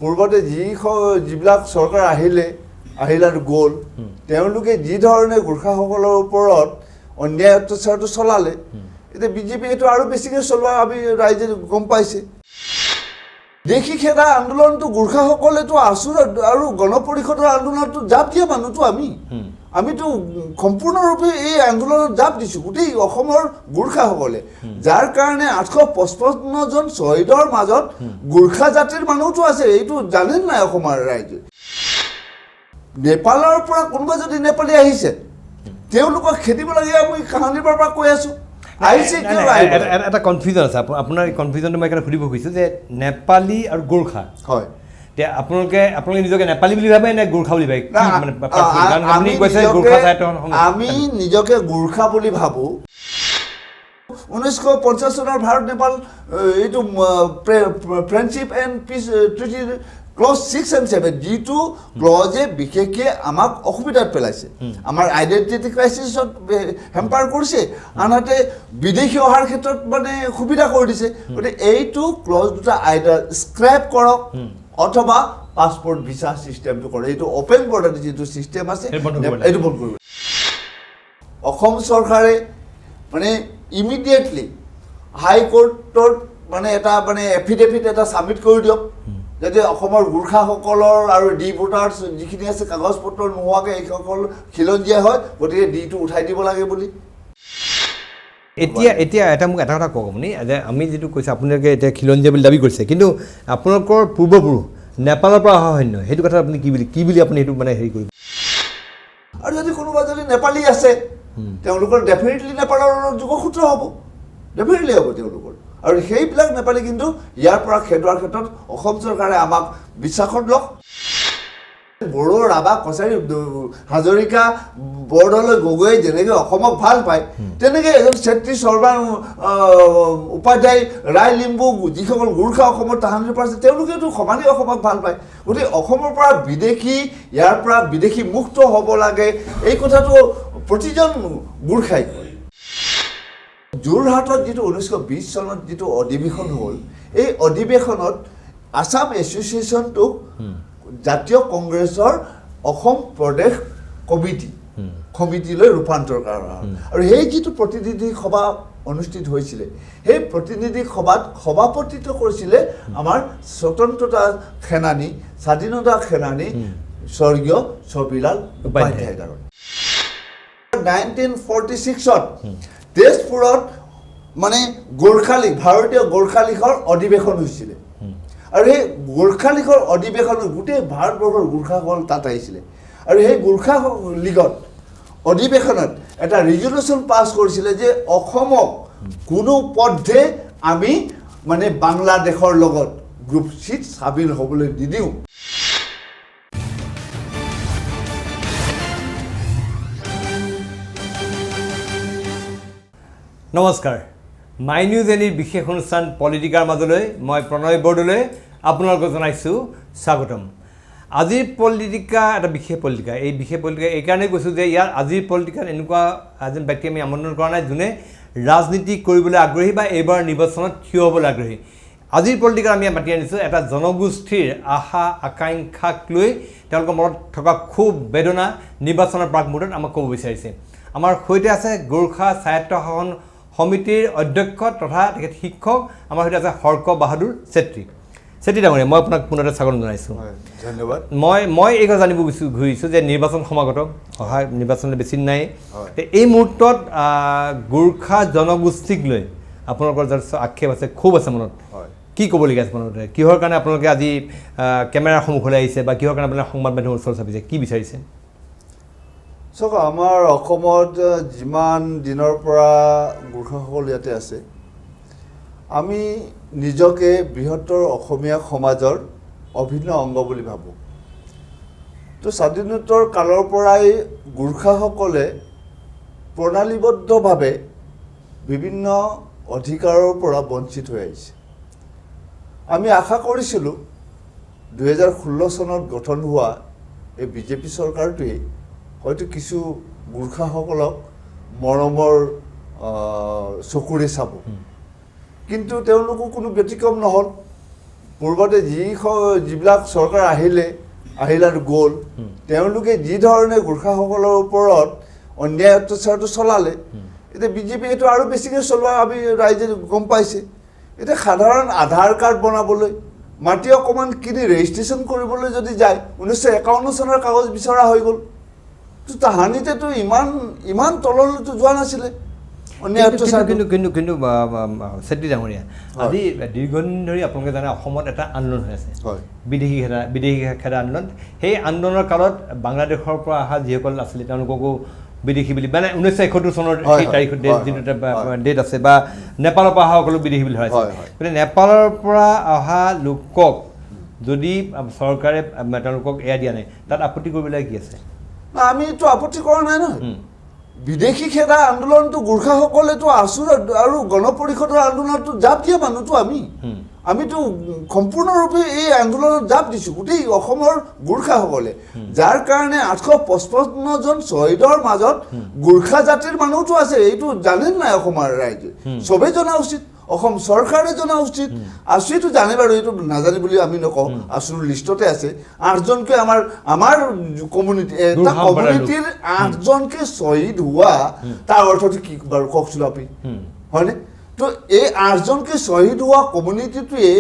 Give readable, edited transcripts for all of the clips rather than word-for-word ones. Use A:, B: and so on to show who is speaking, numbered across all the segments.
A: পূৰ্বতে যিবিলাক চৰকাৰ আহিলে আৰু গ'ল তেওঁলোকে যি ধৰণে গোৰ্খাসকলৰ ওপৰত অন্যায় অত্যাচাৰটো চলালে এতিয়া বিজেপি এইটো আৰু বেছিকৈ চলোৱা আমি ৰাইজে গম পাইছে দেখি খেদা আন্দোলনটো গোৰ্খাসকলেতো আছুৰ আৰু গণপৰিষদৰ আন্দোলনটো জাপ দিয়া মানুহটো আমিতো সম্পূৰ্ণৰূপে এই আন্দোলনত জাপ দিছোঁ গোটেই অসমৰ গোৰ্খাসকলে যাৰ কাৰণে 855 জন শ্বহীদৰ মাজত গোৰ্খা জাতিৰ মানুহটো আছে এইটো জানে নাই অসমৰ ৰাইজে নেপালৰ পৰা কোনোবা যদি নেপালী আহিছে তেওঁলোকক খেদিব লাগে আমি কাহানিৰ পৰা কৈ আছোঁ
B: এটা কনফিউজন আছে আপোনাৰ কনফিউজনটো মই সুধিব খুজিছোঁ যে নেপালী আৰু গোৰ্খা
A: হয়
B: এতিয়া আপোনালোকে নিজকে নেপালী বুলি ভাবে নে গোৰ্খা বুলি ভাবে
A: আমি নিজকে গোৰ্খা বুলি ভাবোঁ 1950 চনৰ ভাৰত নেপাল এইটো ফ্ৰেণ্ডশ্বিপ এণ্ড পিছ ট্ৰিটিৰ ক্লজ 6 and 7 যিটো ক্লজে বিশেষকৈ আমাক অসুবিধাত পেলাইছে আমাৰ আইডেণ্টিটি ক্ৰাইচিছত হেম্পাৰ কৰিছে আনহাতে বিদেশী অহাৰ ক্ষেত্ৰত মানে সুবিধা কৰি দিছে গতিকে এইটো ক্লজ দুটা আইডাৰ স্ক্ৰেপ কৰক অথবা পাছপোৰ্ট ভিছা চিষ্টেমটো কৰে এইটো অপেন বৰ্ডাৰ যিটো চিষ্টেম আছে এইটো বন্ধ কৰিব অসম চৰকাৰে মানে ইমিডিয়েটলি হাইকোৰ্টত মানে এটা মানে এফিডেভিট এটা ছাবমিট কৰি দিয়ক যাতে অসমৰ গোৰ্খাসকলৰ আৰু ডি ভোটাৰ্ছ যিখিনি আছে কাগজ পত্ৰ নোহোৱাকৈ এইসকল খিলঞ্জীয়া হয় গতিকে ডিটো উঠাই দিব লাগে বুলি
B: এতিয়া এটা মোক এটা কথা কওক আপুনি যে আমি যিটো কৈছে আপোনালোকে এতিয়া খিলঞ্জীয়া বুলি দাবী কৰিছে কিন্তু আপোনালোকৰ পূৰ্বপুৰুষ নেপালৰ পৰা অহা সৈন্য সেইটো কথা আপুনি কি বুলি আপুনি সেইটো মানে হেৰি কৰিব
A: আৰু যদি কোনোবা যদি নেপালী আছে তেওঁলোকৰ ডেফিনেটলি নেপালৰ যোগসূত্ৰ হ'ব ডেফিনেটলি হ'ব তেওঁলোকৰ আৰু সেইবিলাক নেপালী কিন্তু ইয়াৰ পৰা খেদোৱাৰ ক্ষেত্ৰত অসম চৰকাৰে আমাক বিশ্বাসত লওক বড়ো ৰাভা কছাৰী হাজৰিকা বৰদলৈ গগৈ যেনেকৈ অসমক ভাল পায় তেনেকৈ এজন ছেত্ৰী সৰ্বান উপাধ্যায় ৰায় লিম্বু যিসকল গোৰ্খা অসমত তাহানিৰ পৰা আছে তেওঁলোকেতো সমানেই অসমক ভাল পায় গতিকে অসমৰ পৰা ইয়াৰ পৰা বিদেশী মুক্ত হ'ব লাগে এই কথাটো প্ৰতিজন গোৰ্খাই কয় যোৰহাটত যিটো 1920 চনত যিটো অধিৱেশন হ'ল এই অধিৱেশনত আসাম এছ'চিয়েশ্যনটোক জাতীয় কংগ্ৰেছৰ অসম প্ৰদেশ কমিটিলৈ ৰূপান্তৰ কৰা হ'ল আৰু সেই যিটো প্ৰতিনিধি সভা অনুষ্ঠিত হৈছিলে সেই প্ৰতিনিধি সভাত সভাপতিত্ব কৰিছিলে আমাৰ স্বতন্ত্ৰতা সেনানী স্বাধীনতা সেনানী স্বৰ্গীয় ছবিলাল উপাধ্যায় গাৰুৰ 1946ত তেজপুৰত মানে ভাৰতীয় গোৰ্খা লীগৰ অধিৱেশন হৈছিলে আৰু সেই গোৰ্খা লীগৰ অধিৱেশনত গোটেই ভাৰতবৰ্ষৰ গোৰ্খাসকল তাত আহিছিলে আৰু সেই গোৰ্খা লীগত অধিৱেশনত এটা ৰিজলিউশ্যন পাছ কৰিছিলে যে অসমক কোনো পথে আমি মানে বাংলাদেশৰ লগত গ্ৰুপ চিত চাবিল হ'বলৈ নিদিওঁ
B: নমস্কাৰ মাই নিউজ এনিৰ বিশেষ অনুষ্ঠান পলিটিকাৰ মাজলৈ মই প্ৰণয় বৰদলৈ আপোনালোকক জনাইছোঁ স্বাগতম আজিৰ পলিটিকা এটা বিশেষ পলিটিকা এই বিশেষ পলিটিকা এইকাৰণেই কৈছোঁ যে ইয়াৰ আজিৰ পলিটিকাত এনেকুৱা এজন ব্যক্তি আমি আমন্ত্ৰণ কৰা নাই যোনে ৰাজনীতি কৰিবলৈ আগ্ৰহী বা এইবাৰ নিৰ্বাচনত থিয় হ'বলৈ আগ্ৰহী আজিৰ পলিটিকাত আমি মাতি আনিছোঁ এটা জনগোষ্ঠীৰ আশা আকাংক্ষাক লৈ তেওঁলোকৰ মনত থকা খুব বেদনা নিৰ্বাচনৰ প্ৰাক মুহূৰ্তত আমাক ক'ব বিচাৰিছে আমাৰ সৈতে আছে গোৰ্খা স্বায়ত্তশাসন সমিতিৰ অধ্যক্ষ তথা তেখেত শিক্ষক আমাৰ সৈতে আছে হৰ্ক বাহাদুৰ ছেত্ৰী ডাঙৰীয়া মই আপোনাক পুনৰতে স্বাগতম জনাইছোঁ
A: ধন্যবাদ
B: মই এই কথা জানিব ঘূৰিছোঁ যে নিৰ্বাচন সমাগত অহা নিৰ্বাচনলৈ বেছি নাই এই মুহূৰ্তত গোৰ্খা জনগোষ্ঠীক লৈ আপোনালোকৰ যথেষ্ট আক্ষেপ আছে ক্ষোভ আছে মনত কি ক'বলগীয়া আছে মনতে কিহৰ কাৰণে আপোনালোকে আজি কেমেৰাৰ সন্মুখলৈ আহিছে বা কিহৰ কাৰণে আপোনাৰ সংবাদ মাধ্যমৰ ওচৰত চাপিছে কি বিচাৰিছে
A: চাওক আমাৰ অসমত যিমান দিনৰ পৰা গোৰ্খাসকল ইয়াতে আছে আমি নিজকে বৃহত্তৰ অসমীয়া সমাজৰ অভিন্ন অংগ বুলি ভাবোঁ তো স্বাধীনোত্তৰ কালৰ পৰাই গোৰ্খাসকলে প্ৰণালীবদ্ধভাৱে বিভিন্ন অধিকাৰৰ পৰা বঞ্চিত হৈ আহিছে আমি আশা কৰিছিলোঁ 2016 চনত গঠন হোৱা এই বিজেপি চৰকাৰটোৱে হয়তো কিছু গোৰ্খাসকলক মৰমৰ চকুৰে চাব কিন্তু তেওঁলোকো কোনো ব্যতিক্ৰম নহ'ল পূৰ্বতে যিবিলাক চৰকাৰ আহিলে আৰু গ'ল তেওঁলোকে যি ধৰণে গোৰ্খাসকলৰ ওপৰত অন্যায় অত্যাচাৰটো চলালে এতিয়া বিজেপি এইটো আৰু বেছিকৈ চলোৱা আমি ৰাইজে গম পাইছে এতিয়া সাধাৰণ আধাৰ কাৰ্ড বনাবলৈ মাটি অকণমান কিনি ৰেজিষ্ট্ৰেশ্যন কৰিবলৈ যদি যায় 1951 চনৰ কাগজ বিচৰা হৈ গ'ল তো তাহানিতেতো ইমান তললৈতো যোৱা নাছিলে
B: কিন্তু চেত্ৰী ডাঙৰীয়া আজি দীৰ্ঘদিন ধৰি আপোনালোকে জানে অসমত এটা আন্দোলন হৈ আছে বিদেশী খেদা আন্দোলন সেই আন্দোলনৰ কালত বাংলাদেশৰ পৰা অহা যিসকল আছিলে তেওঁলোককো বিদেশী বুলি মানে 1971 চনৰ সেই তাৰিখত যিটো ডেট আছে বা নেপালৰ পৰা অহা সকলো বিদেশী বুলি ধৰাইছে গতিকে নেপালৰ পৰা অহা লোকক যদি চৰকাৰে তেওঁলোকক এয়া দিয়া নাই তাত আপত্তি কৰিবলৈ কি আছে
A: আমিতো আপত্তি কৰা নাই নহয় বিদেশী খেদা আন্দোলনটো গোৰ্খাসকলেতো আছুৰ আৰু গণ পৰিষদৰ আন্দোলনটো জাপ দিয়া মানুহটো আমিতো সম্পূৰ্ণৰূপে এই আন্দোলনত জাপ দিছোঁ গোটেই অসমৰ গোৰ্খাসকলে যাৰ কাৰণে 855 জন শ্বহীদৰ মাজত গোৰ্খা জাতিৰ মানুহটো আছে এইটো জানে নাই অসমৰ ৰাইজে চবেই জনা উচিত অসম চৰকাৰে জনা উচিত আছুটো জানে বাৰু এইটো নাজানে বুলি আমি নকওঁ আছুৰ লিষ্টতে আছে 8জনকে আমাৰ কমিউনিটি এটা কমিউনিটিৰ 8জনকে শ্বহীদ হোৱা তাৰ অৰ্থটো কি বাৰু কওকচোন আপুনি হয়নে তো এই 8জনকে শ্বহীদ হোৱা কমিউনিটিটোৱে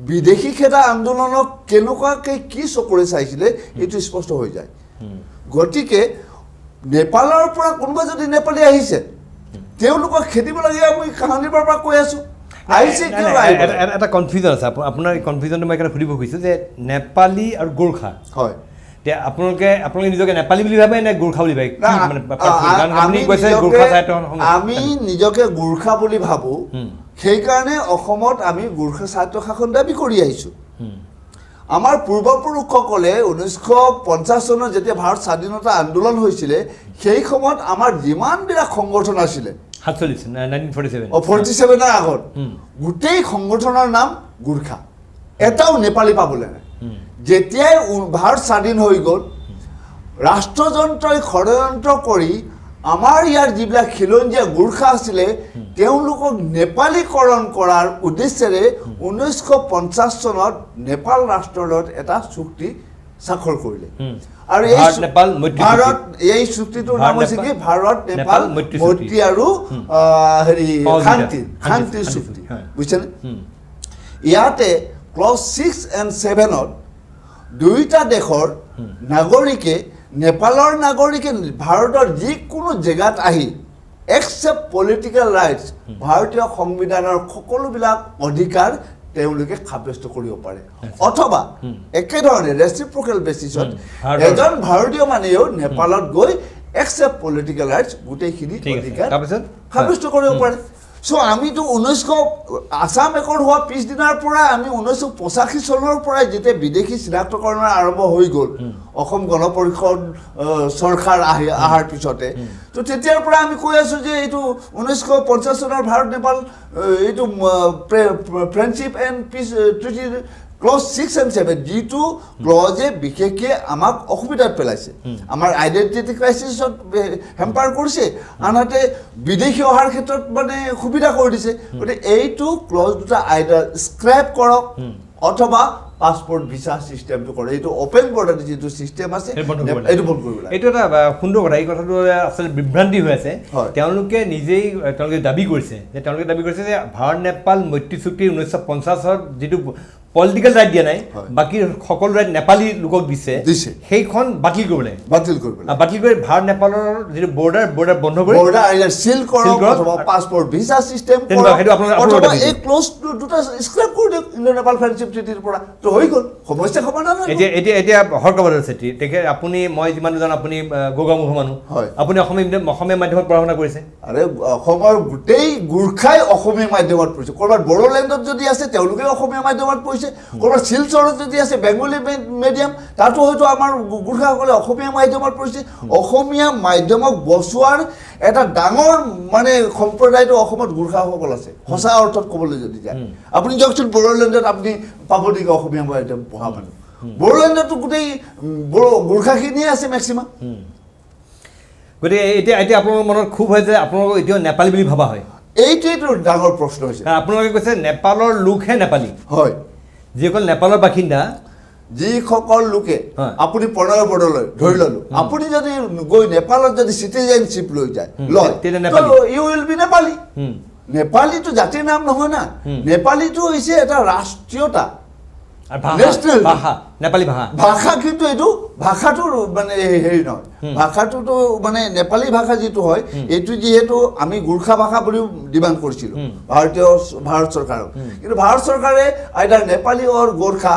A: বিদেশী খেদা আন্দোলনক কেনেকুৱাকৈ কি চকুৰে চাইছিলে এইটো স্পষ্ট হৈ যায় গতিকে নেপালৰ পৰা কোনোবা যদি নেপালী আহিছে তেওঁলোকক খেদিব লাগে আমি কাহানিৰ পৰা কৈ আছোঁ
B: এটা কনফিউজন আছে আপোনাৰ কনফিউজনটো মই সুধিব খুজিছোঁ যে নেপালী আৰু গোৰ্খা
A: হয়
B: এতিয়া আপোনালোকে নিজকে নেপালী বুলি ভাবে নে গোৰ্খা বুলি ভাবে
A: আমি নিজকে গোৰ্খা বুলি ভাবোঁ সেইকাৰণে অসমত আমি গোৰ্খা স্বায়ত্তশাসন দাবী কৰি আহিছোঁ আমাৰ পূৰ্বপুৰুষসকলে 1950 চনত যেতিয়া ভাৰত স্বাধীনতা আন্দোলন হৈছিলে সেই সময়ত আমাৰ যিমানবিলাক সংগঠন আছিলে 47 আগত গোটেই সংগঠনৰ নাম গোৰ্খা এটাও নেপালী পাবলৈ নাই যেতিয়াই ভাৰত স্বাধীন হৈ গ'ল ৰাষ্ট্ৰযন্ত্ৰই ষড়যন্ত্ৰ কৰি আমাৰ ইয়াৰ যিবিলাক খিলঞ্জীয়া গোৰ্খা আছিলে তেওঁলোকক নেপালীকৰণ কৰাৰ উদ্দেশ্যেৰে 1950 চনত নেপাল ৰাষ্ট্ৰৰ লগত এটা চুক্তি স্বাক্ষৰ কৰিলে আৰু এই চুক্তিটোৰ নাম হৈছে কি ভাৰত নেপাল মৈত্ৰী আৰু শান্তিৰ চুক্তি বুজিছেনে ইয়াতে ক্লজ 6 and 7ত দুয়োটা দেশৰ নাগৰিকে নেপালৰ নাগৰিকে ভাৰতৰ যিকোনো জেগাত আহি এক্সেপ্ট পলিটিকেল ৰাইটছ ভাৰতীয় সংবিধানৰ সকলোবিলাক অধিকাৰ তেওঁলোকে সাব্যস্ত কৰিব পাৰে অথবা একেধৰণে ৰেচিপ্ৰকেল বেচিছত এজন ভাৰতীয় মানুহেও নেপালত গৈ এক্সেপ্ট পলিটিকেল ৰাইটছ গোটেইখিনি অধিকাৰ সাব্যস্ত কৰিব পাৰে সো আমিতো 1900 আসাম একৰ্ড হোৱা পিছদিনাৰ পৰা আমি 1985 চনৰ পৰাই যেতিয়া বিদেশী চিনাক্তকৰণ আৰম্ভ হৈ গ'ল অসম গণ পৰিষদ চৰকাৰ আহাৰ পিছতে তো তেতিয়াৰ পৰা আমি কৈ আছোঁ যে এইটো 1950 চনৰ ভাৰত নেপাল এইটো ফ্ৰেণ্ডশ্বিপ এণ্ড পিছ ট্ৰিটিৰ ক্লজ 6 and 7 যিটো ক্লজে বিশেষকৈ আমাক অসুবিধাত পেলাইছে আমাৰ আইডেণ্টিটি ক্ৰাইচিছত হেম্পাৰ কৰিছে আনহাতে বিদেশী অহাৰ ক্ষেত্ৰত মানে সুবিধা কৰি দিছে গতিকে এইটো ক্লজ দুটা আইডাৰ স্ক্ৰেপ কৰক অথবা পাছপোৰ্ট ভিছা চিষ্টেমটো কৰে এইটো অপেন বৰ্ডাৰ যিটো চিষ্টেম আছে এইটো বন্ধ কৰিব লাগে
B: এইটো এটা সুন্দৰ কথা এই কথাটো আচলতে বিভ্ৰান্তি হৈ আছে তেওঁলোকে নিজেই দাবী কৰিছে যে ভাৰত নেপাল মৈত্ৰী চুক্তি 1950ত যিটো পলিটিকেল ৰাইট দিয়া নাই বাকী সকলো ৰাইট নেপালী লোকক দিছে সেইখন বাতিল কৰিব লাগে বাতিল কৰি ভাৰত নেপালৰ যিটো বৰ্ডাৰ বন্ধ কৰি
A: সিল কৰক অথবা পাছপোৰ্ট ভিছা চিষ্টেম অথবা এই ক্লজ দুটা স্ক্ৰেপ কৰি দিয়ক ইণ্ডো নেপাল ফ্ৰেণ্ডশ্বিপ ট্ৰিটিৰ পৰা তো হৈ গ'ল সমস্যা সমাধান হ'ল
B: এতিয়া হৰকাবাদৰ চেত্ৰী তেখেত আপুনি মই যিমান জানো আপুনি গোগামুখ মানুহ আপুনি অসমীয়া মাধ্যমত পঢ়া শুনা কৰিছে
A: আৰে অসমৰ গোটেই গোৰ্খাই অসমীয়া মাধ্যমত পঢ়িছে ক'ৰবাত বড়োলেণ্ডত যদি আছে তেওঁলোকে অসমীয়া মাধ্যমত পঢ়িছে ক'ৰবাত শিলচৰত যদি আছে বেংগলী মিডিয়াম তাতো হয়তো আমাৰ গোৰ্খাসকলে অসমীয়া মাধ্যমত পঢ়িছে অসমীয়া মাধ্যমক বচোৱাৰ এটা ডাঙৰ মানে সম্প্ৰদায়টো অসমত গোৰ্খাসকল আছে সঁচা অৰ্থত ক'বলৈ যদি যায় আপুনি যাওকচোন বড়োলেণ্ডত আপুনি পাব নেকি অসমীয়া মাধ্যম পঢ়া মানুহ বড়োলেণ্ডতো গোটেই গোৰ্খাখিনিয়ে আছে মেক্সিমাম
B: গতিকে এতিয়া আপোনালোকৰ মনত খুব হয় যে আপোনালোকক এতিয়াও নেপালী বুলি ভাবা হয়
A: এইটোৱেইটো ডাঙৰ প্ৰশ্ন হৈছে
B: আপোনালোকে কৈছে নেপালৰ লোকহে নেপালী
A: হয়
B: যিসকল নেপালৰ বাসিন্দা
A: যিসকল লোকে
B: হয়।
A: আপুনি প্ৰণয় বৰদলৈ ধৰি ললো আপুনি যদি গৈ নেপালত যদি চিটিজেনশ্বিপ লৈ যায় লয়
B: তেতিয়া Nepali.
A: You will be Nepali
B: hmm,
A: নেপালীটো জাতিৰ নাম নহয় না নেপালীটো হৈছে এটা ৰাষ্ট্ৰীয়তা
B: আৰু ভাষা
A: National.
B: ভাষা নেপালী ভাষা
A: ভাষা কিন্তু এইটো ভাষাটো মানে হেৰি নহয় ভাষাটোতো মানে নেপালী ভাষা যিটো হয় এইটো যিহেতু আমি গোৰ্খা ভাষা বুলিও ডিমাণ্ড কৰিছিলোঁ ভাৰত চৰকাৰক কিন্তু ভাৰত চৰকাৰে আইদাৰ নেপালী অৰ গোৰ্খা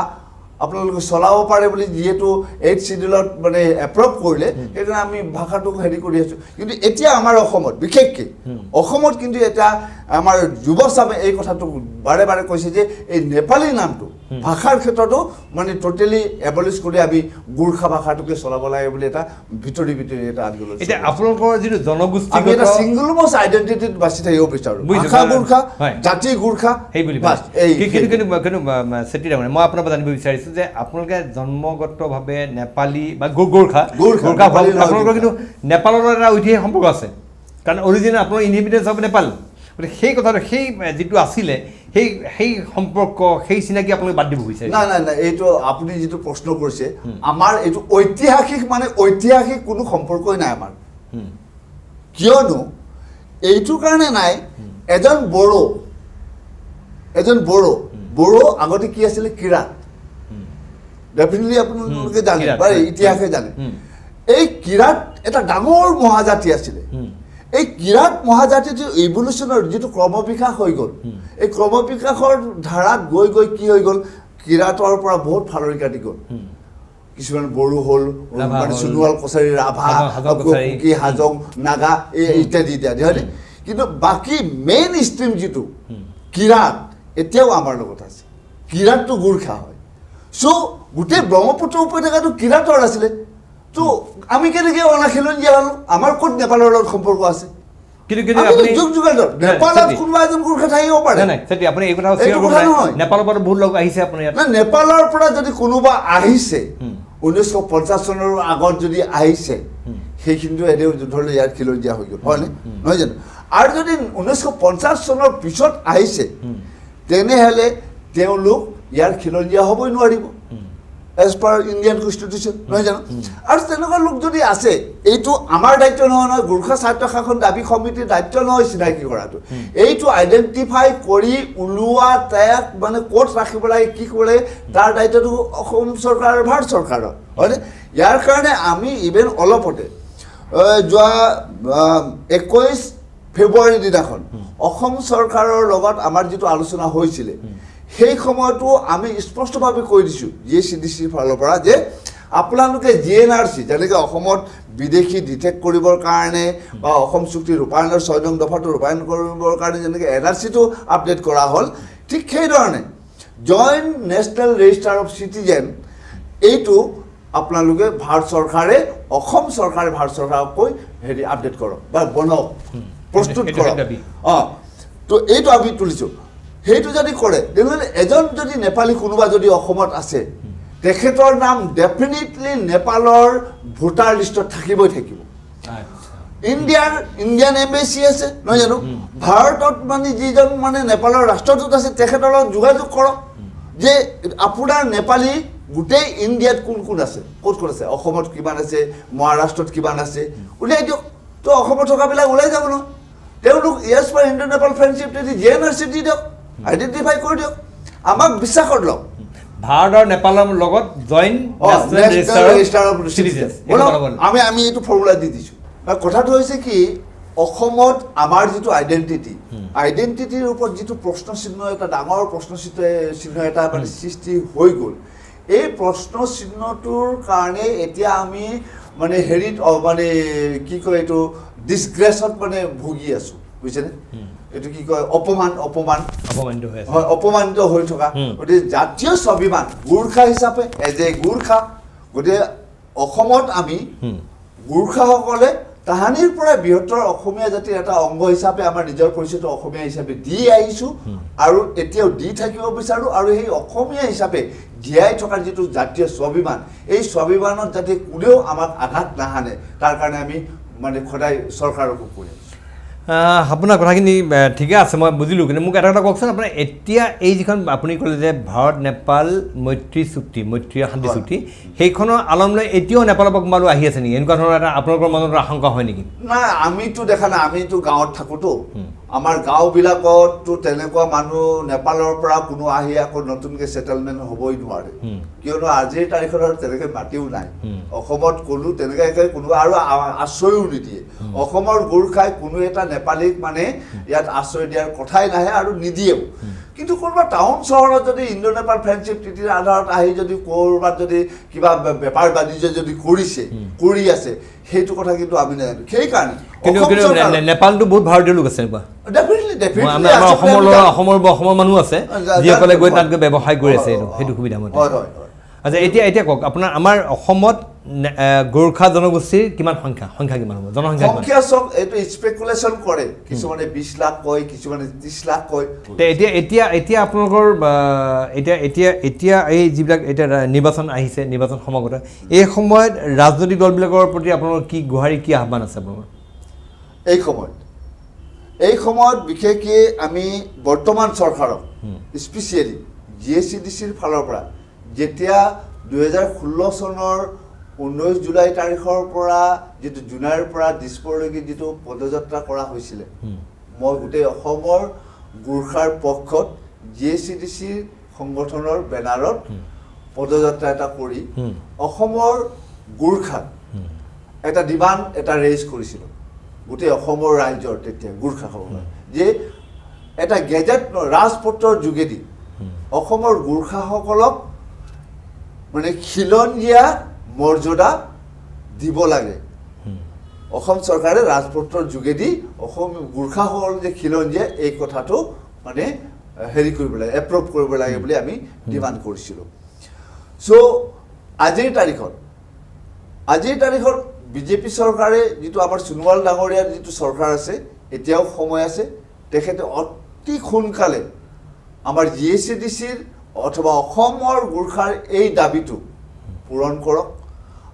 A: আপোনালোকে চলাব পাৰে বুলি যিহেতু 8th শিডিউলত মানে এপ্ৰুভ কৰিলে সেইকাৰণে আমি ভাষাটোক হেৰি কৰি আছোঁ কিন্তু এতিয়া আমাৰ অসমত বিশেষকৈ অসমত কিন্তু এটা আমাৰ যুৱচামে এই কথাটো বাৰে বাৰে কৈছে যে এই নেপালী নামটো ভাষাৰ ক্ষেত্ৰতো মানে টোটেলি এবলিছ কৰি আমি গোৰ্খা ভাষাটোকে চলাব লাগে বুলি এটা ভিতৰি এটা আন্দোলন
B: এতিয়া আপোনালোকৰ যিটো
A: আমি
B: জনগোষ্ঠীগত
A: এটা ছিংগল মষ্ট আইডেণ্টিটিত বাছি থাকিব বিচাৰোঁ
B: বুজিছোঁ,
A: ভাষা গোৰ্খা
B: হয়।
A: জাতি গোৰ্খা
B: সেই বুলি
A: বাছ,
B: কিন্তু চেত্ৰী ডাঙৰীয়া মই আপোনাৰ পৰা জানিব বিচাৰিছোঁ যে আপোনালোকে জন্মগতভাৱে নেপালী বা গোৰ্খা
A: গোৰ্খা,
B: গোৰ্খা
A: নেপালী নহয়,
B: আপোনালোকৰ
A: গোৰ্খা।
B: কিন্তু নেপালৰ লগত এটা ঐতিহাসিক সম্পৰ্ক আছে কাৰণ অৰিজিনেল আপোনাৰ ইণ্ডিপেণ্ডেঞ্চ অফ নেপাল গতিকে সেই কথাটো সেই যিটো আছিলে সেই সম্পৰ্ক সেই চিনাকি আপোনালোকে বাদ দিব বিচাৰে
A: নাই এইটো আপুনি যিটো প্ৰশ্ন কৰিছে আমাৰ এইটো ঐতিহাসিক মানে ঐতিহাসিক কোনো সম্পৰ্কই নাই আমাৰ কিয়নো এইটো কাৰণে নাই এজন বড়ো আগতে কি আছিলে কিৰাত ডেফিনেটলি আপোনালোকে জানে
B: কিৰাত,
A: বা
B: হয়।
A: ইতিহাসে জানে এই কিৰাত এটা ডাঙৰ মহাজাতি আছিলে এই কিৰাত মহাজাতিটো ইভলিউশ্যনৰ যিটো ক্ৰমবিকাশ হৈ গ'ল এই ক্ৰমবিকাশৰ ধাৰাত গৈ কি হৈ গ'ল কিৰাতৰ পৰা বহুত ফালৰি কাটি গ'ল কিছুমান বড়ো হ'ল
B: ৰাভা
A: মানে
B: হ'ল,
A: সোণোৱাল কছাৰী ৰাভা
B: হাজং কছাৰী,
A: কুকি হাজং নাগা ইত্যাদি হয়নে কিন্তু বাকী মেইন ষ্ট্ৰীম যিটো কিৰাত এতিয়াও আমাৰ লগত আছে কিৰাতটো গোৰ্খা হয় চ' গোটেই ব্ৰহ্মপুত্ৰ উপত্যকাটো কিৰাতৰ আছিলে তো আমি কেনেকৈ অনাখিলঞ্জীয়া হ'লো আমাৰ ক'ত নেপালৰ লগত সম্পৰ্ক আছে
B: কিন্তু
A: আমি যুগ যুগান্তৰ নেপালত কোনোবা এজন গোৰ্খা থাকিব পাৰে
B: নাই চেত্ৰী আপুনি এই কথা
A: এইটো কথা নহয়।
B: নেপালৰ পৰা বহুত লোক আহিছে আপোনাৰ ইয়াত
A: না নেপালৰ পৰা যদি কোনোবা আহিছে 1950 চনৰ আগত যদি আহিছে সেইখিনিতো এনেও ধৰি ইয়াৰ খিলঞ্জীয়া হৈ গ'ল হয়নে নহয় জানো আৰু যদি 1950 চনৰ পিছত আহিছে তেনেহ'লে তেওঁলোক ইয়াৰ খিলঞ্জীয়া হ'বই নোৱাৰিব এজ পাৰ ইণ্ডিয়ান কনষ্টিটিউশ্যন নহয় জানো আৰু তেনেকুৱা লোক যদি আছে এইটো আমাৰ দায়িত্ব নহয় গোৰ্খা স্বায়ত্তশাসন দাবী সমিতিৰ দায়িত্ব নহয় চিনাকি কৰাটো এইটো আইডেণ্টিফাই কৰি ওলোৱা তাক মানে ক'ত ৰাখিব লাগে কি কৰিব লাগে তাৰ দায়িত্বটো অসম চৰকাৰ আৰু ভাৰত চৰকাৰৰ হয়নে ইয়াৰ কাৰণে আমি ইভেন অলপতে যোৱা 21 ফেব্ৰুৱাৰী দিনাখন অসম চৰকাৰৰ লগত আমাৰ যিটো আলোচনা হৈছিলে সেই সময়তো আমি স্পষ্টভাৱে কৈ দিছোঁ CDCৰ ফালৰ পৰা যে আপোনালোকে GNRC যেনেকৈ অসমত বিদেশী ডিটেক্ট কৰিবৰ কাৰণে বা অসম চুক্তি ৰূপায়ণৰ 6 নং দফাটো ৰূপায়ণ কৰিবৰ কাৰণে যেনেকৈ NRCটো আপডেট কৰা হ'ল ঠিক সেইধৰণে joint national register of citizen এইটো আপোনালোকে ভাৰত চৰকাৰে অসম চৰকাৰে ভাৰত চৰকাৰক কৈ হেৰি আপডেট কৰক বা বনাওক প্ৰস্তুত কৰক তো এইটো আমি তুলিছোঁ সেইটো যদি কৰে তেনেহ'লে এজন যদি নেপালী কোনোবা যদি অসমত আছে তেখেতৰ নাম ডেফিনেটলি নেপালৰ ভোটাৰ লিষ্টত থাকিবই থাকিব ইণ্ডিয়ান এম্বেচি আছে নহয় জানো ভাৰতত মানে যিজন মানে নেপালৰ ৰাষ্ট্ৰদূত আছে তেখেতৰ লগত যোগাযোগ কৰক যে আপোনাৰ নেপালী গোটেই ইণ্ডিয়াত কোন আছে ক'ত আছে অসমত কিমান আছে মহাৰাষ্ট্ৰত কিমান আছে উলিয়াই দিয়ক তো অসমত থকাবিলাক ওলাই যাব ন তেওঁলোক yes for Indo Nepal friendship যদি GNRC দি দিয়ক আইডেণ্টিফাই কৰি দিয়ক আমাক বিশ্বাসত লওক
B: ভাৰত আৰু নেপালৰ লগত জইণ্ট
A: আমি এইটো ফৰ্মুলা দি দিছোঁ কথাটো হৈছে কি অসমত আমাৰ যিটো আইডেণ্টিটিৰ ওপৰত যিটো প্ৰশ্ন চিহ্ন এটা ডাঙৰ প্ৰশ্ন চিহ্ন এটা মানে সৃষ্টি হৈ গ'ল এই প্ৰশ্ন চিহ্নটোৰ কাৰণে এতিয়া আমি মানে হেৰিত মানে কি কয় এইটো ডিছগ্ৰেছত মানে ভুগি আছোঁ বুজিছেনে এইটো কি কয় অপমানিত হৈ থকা গতিকে জাতীয় স্বাভিমান গোৰ্খা হিচাপে এজ এ গোৰ্খা গতিকে অসমত আমি গোৰ্খাসকলে তাহানিৰ পৰা বৃহত্তৰ অসমীয়া জাতিৰ এটা অংগ হিচাপে আমাৰ নিজৰ পৰিচয়টো অসমীয়া হিচাপে দি আহিছোঁ আৰু এতিয়াও দি থাকিব বিচাৰোঁ আৰু সেই অসমীয়া হিচাপে জীয়াই থকাৰ যিটো জাতীয় স্বাভিমান এই স্বাভিমানত যাতে কোনেও আমাক আঘাত নাহানে তাৰ কাৰণে আমি মানে সদায় চৰকাৰকো কৰি আছোঁ
B: আপোনাৰ কথাখিনি ঠিকে আছে মই বুজিলোঁ কিন্তু মোক এটা কথা কওকচোন আপোনাৰ এতিয়া এই যিখন আপুনি ক'লে যে ভাৰত নেপাল মৈত্ৰী চুক্তি মৈত্ৰী শান্তি চুক্তি সেইখনৰ আলম লৈ এতিয়াও নেপালৰ পৰা কোনোবা আহি আছে নেকি এনেকুৱা ধৰণৰ এটা আপোনালোকৰ মনত আশংকা হয় নেকি
A: নাই আমিতো দেখা নাই আমিতো গাঁৱত থাকোঁতো আমাৰ গাঁওবিলাকতো তেনেকুৱা মানুহ নেপালৰ পৰা কোনো আহি আকৌ নতুনকৈ ছেটেলমেণ্ট হ'বই নোৱাৰে কিয়নো আজিৰ তাৰিখত আৰু তেনেকৈ মাতিও নাই অসমত কোনো তেনেকৈ কোনো আৰু আশ্ৰয়ো নিদিয়ে অসমৰ গোৰ্খাই কোনো এটা নেপালীক মানে ইয়াত আশ্ৰয় দিয়াৰ কথাই নাহে আৰু নিদিয়েও কিন্তু কোনোবা টাউন চহৰত যদি ইণ্ডো নেপাল ফ্ৰেণ্ডশ্বিপ নীতিৰ আধাৰত আহি যদি ক'ৰবাত যদি কিবা বেপাৰ বাণিজ্য যদি কৰি আছে সেইটো কথা কিন্তু আমি নাজানো সেইকাৰণে
B: নেপালটো বহুত ভাৰতীয় লোক আছে অসমৰ মানুহ আছে যিসকলে গৈ তাত গৈ ব্যৱসায় কৰি আছে সেইটো সুবিধা মতে আচ্ছা এতিয়া কওক আপোনাৰ আমাৰ অসমত গোৰ্খা জনগোষ্ঠীৰ কিমান সংখ্যা কিমান হ'ব
A: জনসংখ্যা চব এইটো স্পেকুলেশ্যন কৰে কিছুমানে 20 লাখ কয় কিছুমানে 30 লাখ কয়
B: এতিয়া আপোনালোকৰ এতিয়া এই যিবিলাক এতিয়া নিৰ্বাচন আহিছে নিৰ্বাচন সমাগত এই সময়ত ৰাজনৈতিক দলবিলাকৰ প্ৰতি আপোনালোকৰ কি গুহাৰি কি আহ্বান আছে আপোনালোকৰ
A: এই সময়ত বিশেষকৈ আমি বৰ্তমান চৰকাৰক স্পেচিয়েলি GSCDCৰ ফালৰ পৰা যেতিয়া 2016 চনৰ 19 জুলাই তাৰিখৰ পৰা যিটো জুনাইৰ পৰা দিছপুৰলৈকে যিটো পদযাত্ৰা কৰা হৈছিলে মই গোটেই অসমৰ গোৰ্খাৰ পক্ষত GSCDCৰ সংগঠনৰ বেনাৰত পদযাত্ৰা এটা কৰি অসমৰ গোৰ্খাক এটা ডিমাণ্ড এটা ৰেইজ কৰিছিলোঁ গোটেই অসমৰ ৰাইজৰ তেতিয়া গোৰ্খাসকলৰ যে এটা গেজেট ৰাজপত্ৰৰ যোগেদি অসমৰ গোৰ্খাসকলক মানে খিলঞ্জীয়া মৰ্যাদা দিব লাগে অসম চৰকাৰে ৰাজপত্ৰৰ যোগেদি অসম গোৰ্খাসকল যে খিলঞ্জীয়া এই কথাটো মানে হেৰি কৰিব লাগে এপ্ৰুভ কৰিব লাগে বুলি আমি ডিমাণ্ড কৰিছিলোঁ চ' আজিৰ তাৰিখত বিজেপি চৰকাৰে যিটো আমাৰ সোণোৱাল ডাঙৰীয়াৰ যিটো চৰকাৰ আছে এতিয়াও সময় আছে তেখেতে অতি সোনকালে আমাৰ GSCDCৰ অথবা অসমৰ গোৰ্খাৰ এই দাবীটো পূৰণ কৰক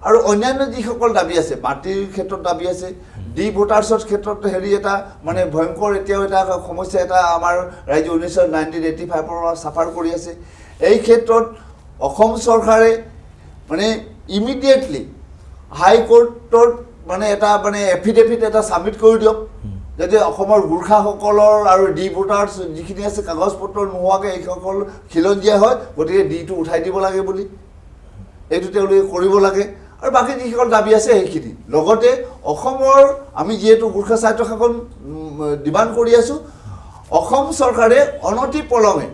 A: আৰু অন্যান্য যিসকল দাবী আছে মাটিৰ ক্ষেত্ৰত দাবী আছে ডি ভোটাৰ্ছৰ ক্ষেত্ৰত হেৰি এটা মানে ভয়ংকৰ এতিয়াও এটা সমস্যা এটা আমাৰ ৰাজ্য 1985 পৰা চাফাৰ কৰি আছে এই ক্ষেত্ৰত অসম চৰকাৰে মানে ইমিডিয়েটলি হাইকোৰ্টত মানে এটা মানে এফিডেভিট এটা ছাবমিট কৰি দিয়ক যাতে অসমৰ গোৰ্খাসকলৰ আৰু ডি ভোটাৰ্ছ যিখিনি আছে কাগজ পত্ৰ নোহোৱাকৈ এইসকল খিলঞ্জীয়া হয় গতিকে ডিটো উঠাই দিব লাগে বুলি এইটো তেওঁলোকে কৰিব লাগে আৰু বাকী যিসকল দাবী আছে সেইখিনি লগতে অসমৰ আমি যিহেতু গোৰ্খা সাহিত্য শাসন ডিমাণ্ড কৰি আছোঁ অসম চৰকাৰে অনতিপলমে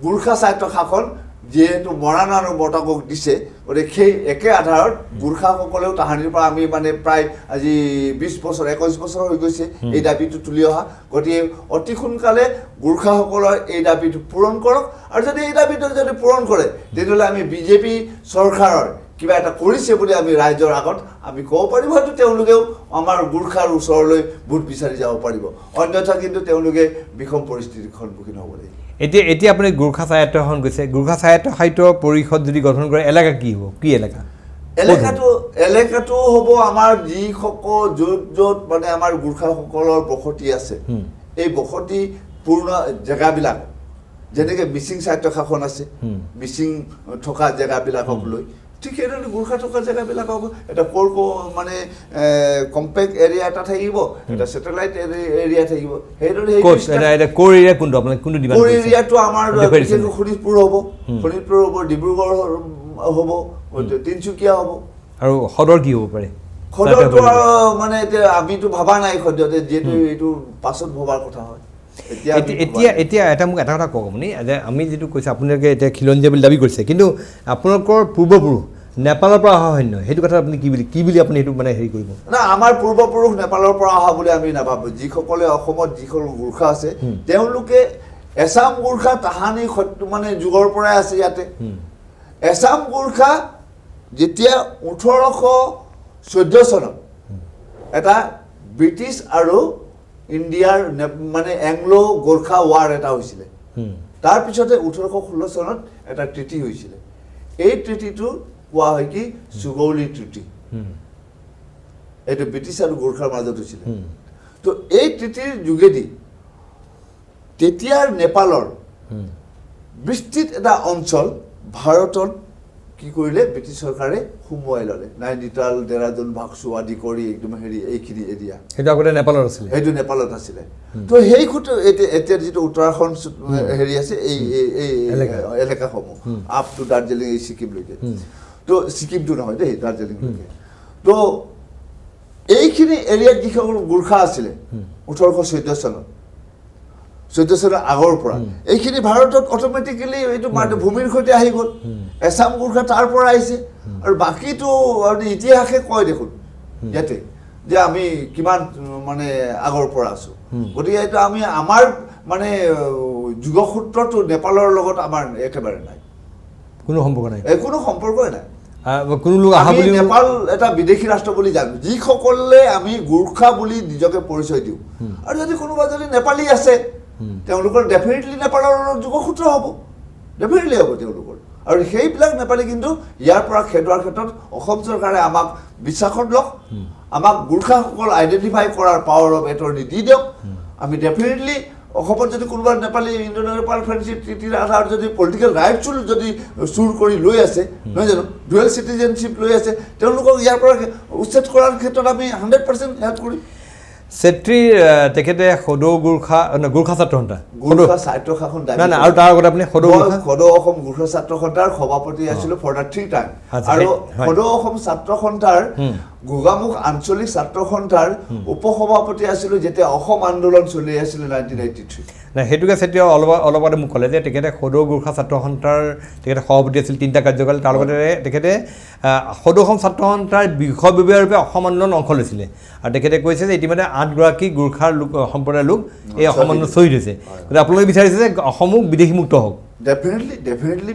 A: গোৰ্খা সাহিত্য শাসন যিহেতু মৰাণ আৰু বৰ্তাকক দিছে গতিকে সেই একে আধাৰত গোৰ্খাসকলেও তাহানিৰ পৰা আমি মানে প্ৰায় আজি 20 বছৰ 21 বছৰ হৈ গৈছে এই দাবীটো তুলি অহা গতিকে অতি সোনকালে গোৰ্খাসকলৰ এই দাবীটো পূৰণ কৰক আৰু যদি এই দাবীটো যদি পূৰণ কৰে তেতিয়াহ'লে আমি বিজেপি চৰকাৰৰ কিবা এটা কৰিছে বুলি আমি ৰাইজৰ আগত আমি ক'ব পাৰিম হয়তো তেওঁলোকেও আমাৰ গোৰ্খাৰ ওচৰলৈ ভোট বিচাৰি যাব পাৰিব অন্যথা কিন্তু তেওঁলোকে বিষম পৰিস্থিতিৰ সন্মুখীন হ'ব লাগিব
B: এতিয়া আপুনি গোৰ্খা সাহিত্য শাসন কৈছে গোৰ্খা সাহিত্য পৰিষদ যদি গঠন কৰে এলেকা কি হ'ব কি
A: এলেকাটো হ'ব আমাৰ যিসকল য'ত মানে আমাৰ গোৰ্খাসকলৰ বসতি আছে এই বসতি পূৰ্ণ জেগাবিলাক যেনেকৈ মিচিং সাহিত্য শাসন আছে মিচিং থকা জেগাবিলাকক লৈ ঠিক সেইদৰে গোৰ্খা থকা জেগাবিলাক হ'ব এটা মানে কম্পেক্ট এৰিয়া এটা থাকিব এটা ছেটেলাইট এৰিয়া থাকিব সেইদৰে
B: কোৰ এৰিয়া কোনটো আপোনাৰ কোনটো ডিমাণ্ড
A: কোৰ এৰিয়াটো আমাৰ শোণিতপুৰ হ'ব ডিব্ৰুগড় হ'ব তিনিচুকীয়া হ'ব
B: আৰু সদৰ কি হ'ব পাৰে
A: সদৰটো মানে এতিয়া আমিতো ভবা নাই সদ্যহতে যিহেতু এইটো পাছত ভবাৰ কথা হয়
B: এতিয়া এটা মোক এটা কথা কওক আপুনি যে আমি যিটো কৈছে আপোনালোকে এতিয়া খিলঞ্জীয়া বুলি দাবী কৰিছে কিন্তু আপোনালোকৰ পূৰ্বপুৰুষ নেপালৰ পৰা অহা সৈন্য সেইটো কথা আপুনি কি বুলি আপুনি সেইটো মানে হেৰি কৰিব
A: না আমাৰ পূৰ্বপুৰুষ নেপালৰ পৰা অহা বুলি আমি নাভাবোঁ যিসকলে অসমত যিসকল গোৰ্খা আছে তেওঁলোকে এছাম গোৰ্খা তাহানি মানে যুগৰ পৰাই আছে ইয়াতে এছাম গোৰ্খা যেতিয়া 1814 চনত এটা ব্ৰিটিছ আৰু ইণ্ডিয়াৰ মানে এংলো গোৰ্খা ৱাৰ এটা হৈছিলে তাৰপিছতে 1816 চনত এটা ট্ৰিটি হৈছিলে এই ট্ৰিটিটো কোৱা হয় কি সুগৌলি ট্ৰিটি এইটো ব্ৰিটিছ আৰু গোৰ্খাৰ মাজত হৈছিলে তো এই ট্ৰিটিৰ যোগেদি তেতিয়াৰ নেপালৰ বিস্তৃত এটা অঞ্চল ভাৰতত কি কৰিলে ব্ৰিটিছ চৰকাৰে সোমোৱাই ল'লে নাইনিতাল দেৰাদুন ভাগচু আদি কৰি একদম এইখিনি এৰিয়া
B: সেইটো আগতে নেপালত আছিলে
A: সেইটো নেপালত আছিলে তো সেই এতিয়া যিটো উত্তৰাখণ্ড আছে এই এলেকাসমূহ আপ টু দাৰ্জিলিং এই ছিকিমলৈকে তো ছিকিমটো নহয় দেই দাৰ্জিলিংলৈকে তো এইখিনি এৰিয়াত যিসকল গোৰ্খা আছিলে 1814 চনত 14 চনৰ আগৰ পৰা এইখিনি ভাৰতত অট'মেটিকেলি এইটো ভূমিৰ সৈতে আহি গ'ল এছাম গোৰ্খা তাৰ পৰা আহিছে আৰু বাকীটো ইতিহাসে কয় দেখোন ইয়াতে যে আমি কিমান মানে আগৰ পৰা আছোঁ গতিকে এইটো আমি আমাৰ মানে যুগসূত্ৰটো নেপালৰ লগত আমাৰ একেবাৰে নাই
B: কোনো সম্পৰ্ক নাই
A: কোনো সম্পৰ্কই নাই
B: কোনো লোক আহা বুলি
A: নেপাল এটা বিদেশী ৰাষ্ট্ৰ বুলি জানো যিসকলে আমি গোৰ্খা বুলি নিজকে পৰিচয় দিওঁ আৰু যদি কোনোবা যদি নেপালী আছে তেওঁলোকৰ ডেফিনেটলি নেপালৰ যুগসূত্ৰ হ'ব ডেফিনেটলি হ'ব তেওঁলোকৰ আৰু সেইবিলাক নেপালী কিন্তু ইয়াৰ পৰা খেদোৱাৰ ক্ষেত্ৰত অসম চৰকাৰে আমাক বিশ্বাসত লওক আমাক গোৰ্খাসকল আইডেণ্টিফাই কৰাৰ পাৱাৰ অফ এটৰ্নি দি দিয়ক আমি ডেফিনেটলি অসমত যদি কোনোবা নেপালী ইণ্ডো নেপাল ফ্ৰেণ্ডশ্বিপ ট্ৰিটিৰ আধাৰত যদি পলিটিকেল ৰাইটছটো যদি চুৰ কৰি লৈ আছে নহয় জানো ডুৱেল চিটিজেনশ্বিপ লৈ আছে তেওঁলোকক ইয়াৰ পৰা উচ্ছেদ কৰাৰ ক্ষেত্ৰত আমি 100% হেল্প কৰিম
B: চেত্ৰী তেখেতে সদৌ গোৰ্খা গোৰ্খা ছাত্ৰ সন্থা
A: গোৰ্খা ছাত্ৰ শাসন
B: নাই আৰু তাৰ আগতে আপুনি সদৌ
A: অসম গোৰ্খা ছাত্ৰ সন্থাৰ সভাপতি আছিলোঁ ফৰ দ্য 3 টাইম আৰু সদৌ অসম ছাত্ৰ সন্থাৰ গোগামুখ আঞ্চলিক ছাত্ৰ সন্থাৰ উপসভাপতি আছিলোঁ যেতিয়া অসম আন্দোলন চলি আছিল 1983
B: নাই সেইটোকে চেতিয়া অলপ আগতে মোক ক'লে যে তেখেতে সদৌ গোৰ্খা ছাত্ৰ সন্থাৰ তেখেতে সভাপতি আছিল 3টা কাৰ্যকাল তাৰ লগতে তেখেতে সদৌ অসম ছাত্ৰ সন্থাৰ বিষয়ববীয়াৰূপে অসম আন্দোলন অংশ লৈছিলে আৰু তেখেতে কৈছে যে ইতিমধ্যে 8 গৰাকী গোৰ্খাৰ লোক সম্প্ৰদায়ৰ লোক এই অসম আন্দোলন শ্বহীদ হৈছে গতিকে আপোনালোকে বিচাৰিছে যে অসমো বিদেশী মুক্ত হওক
A: ডেফিনেটলি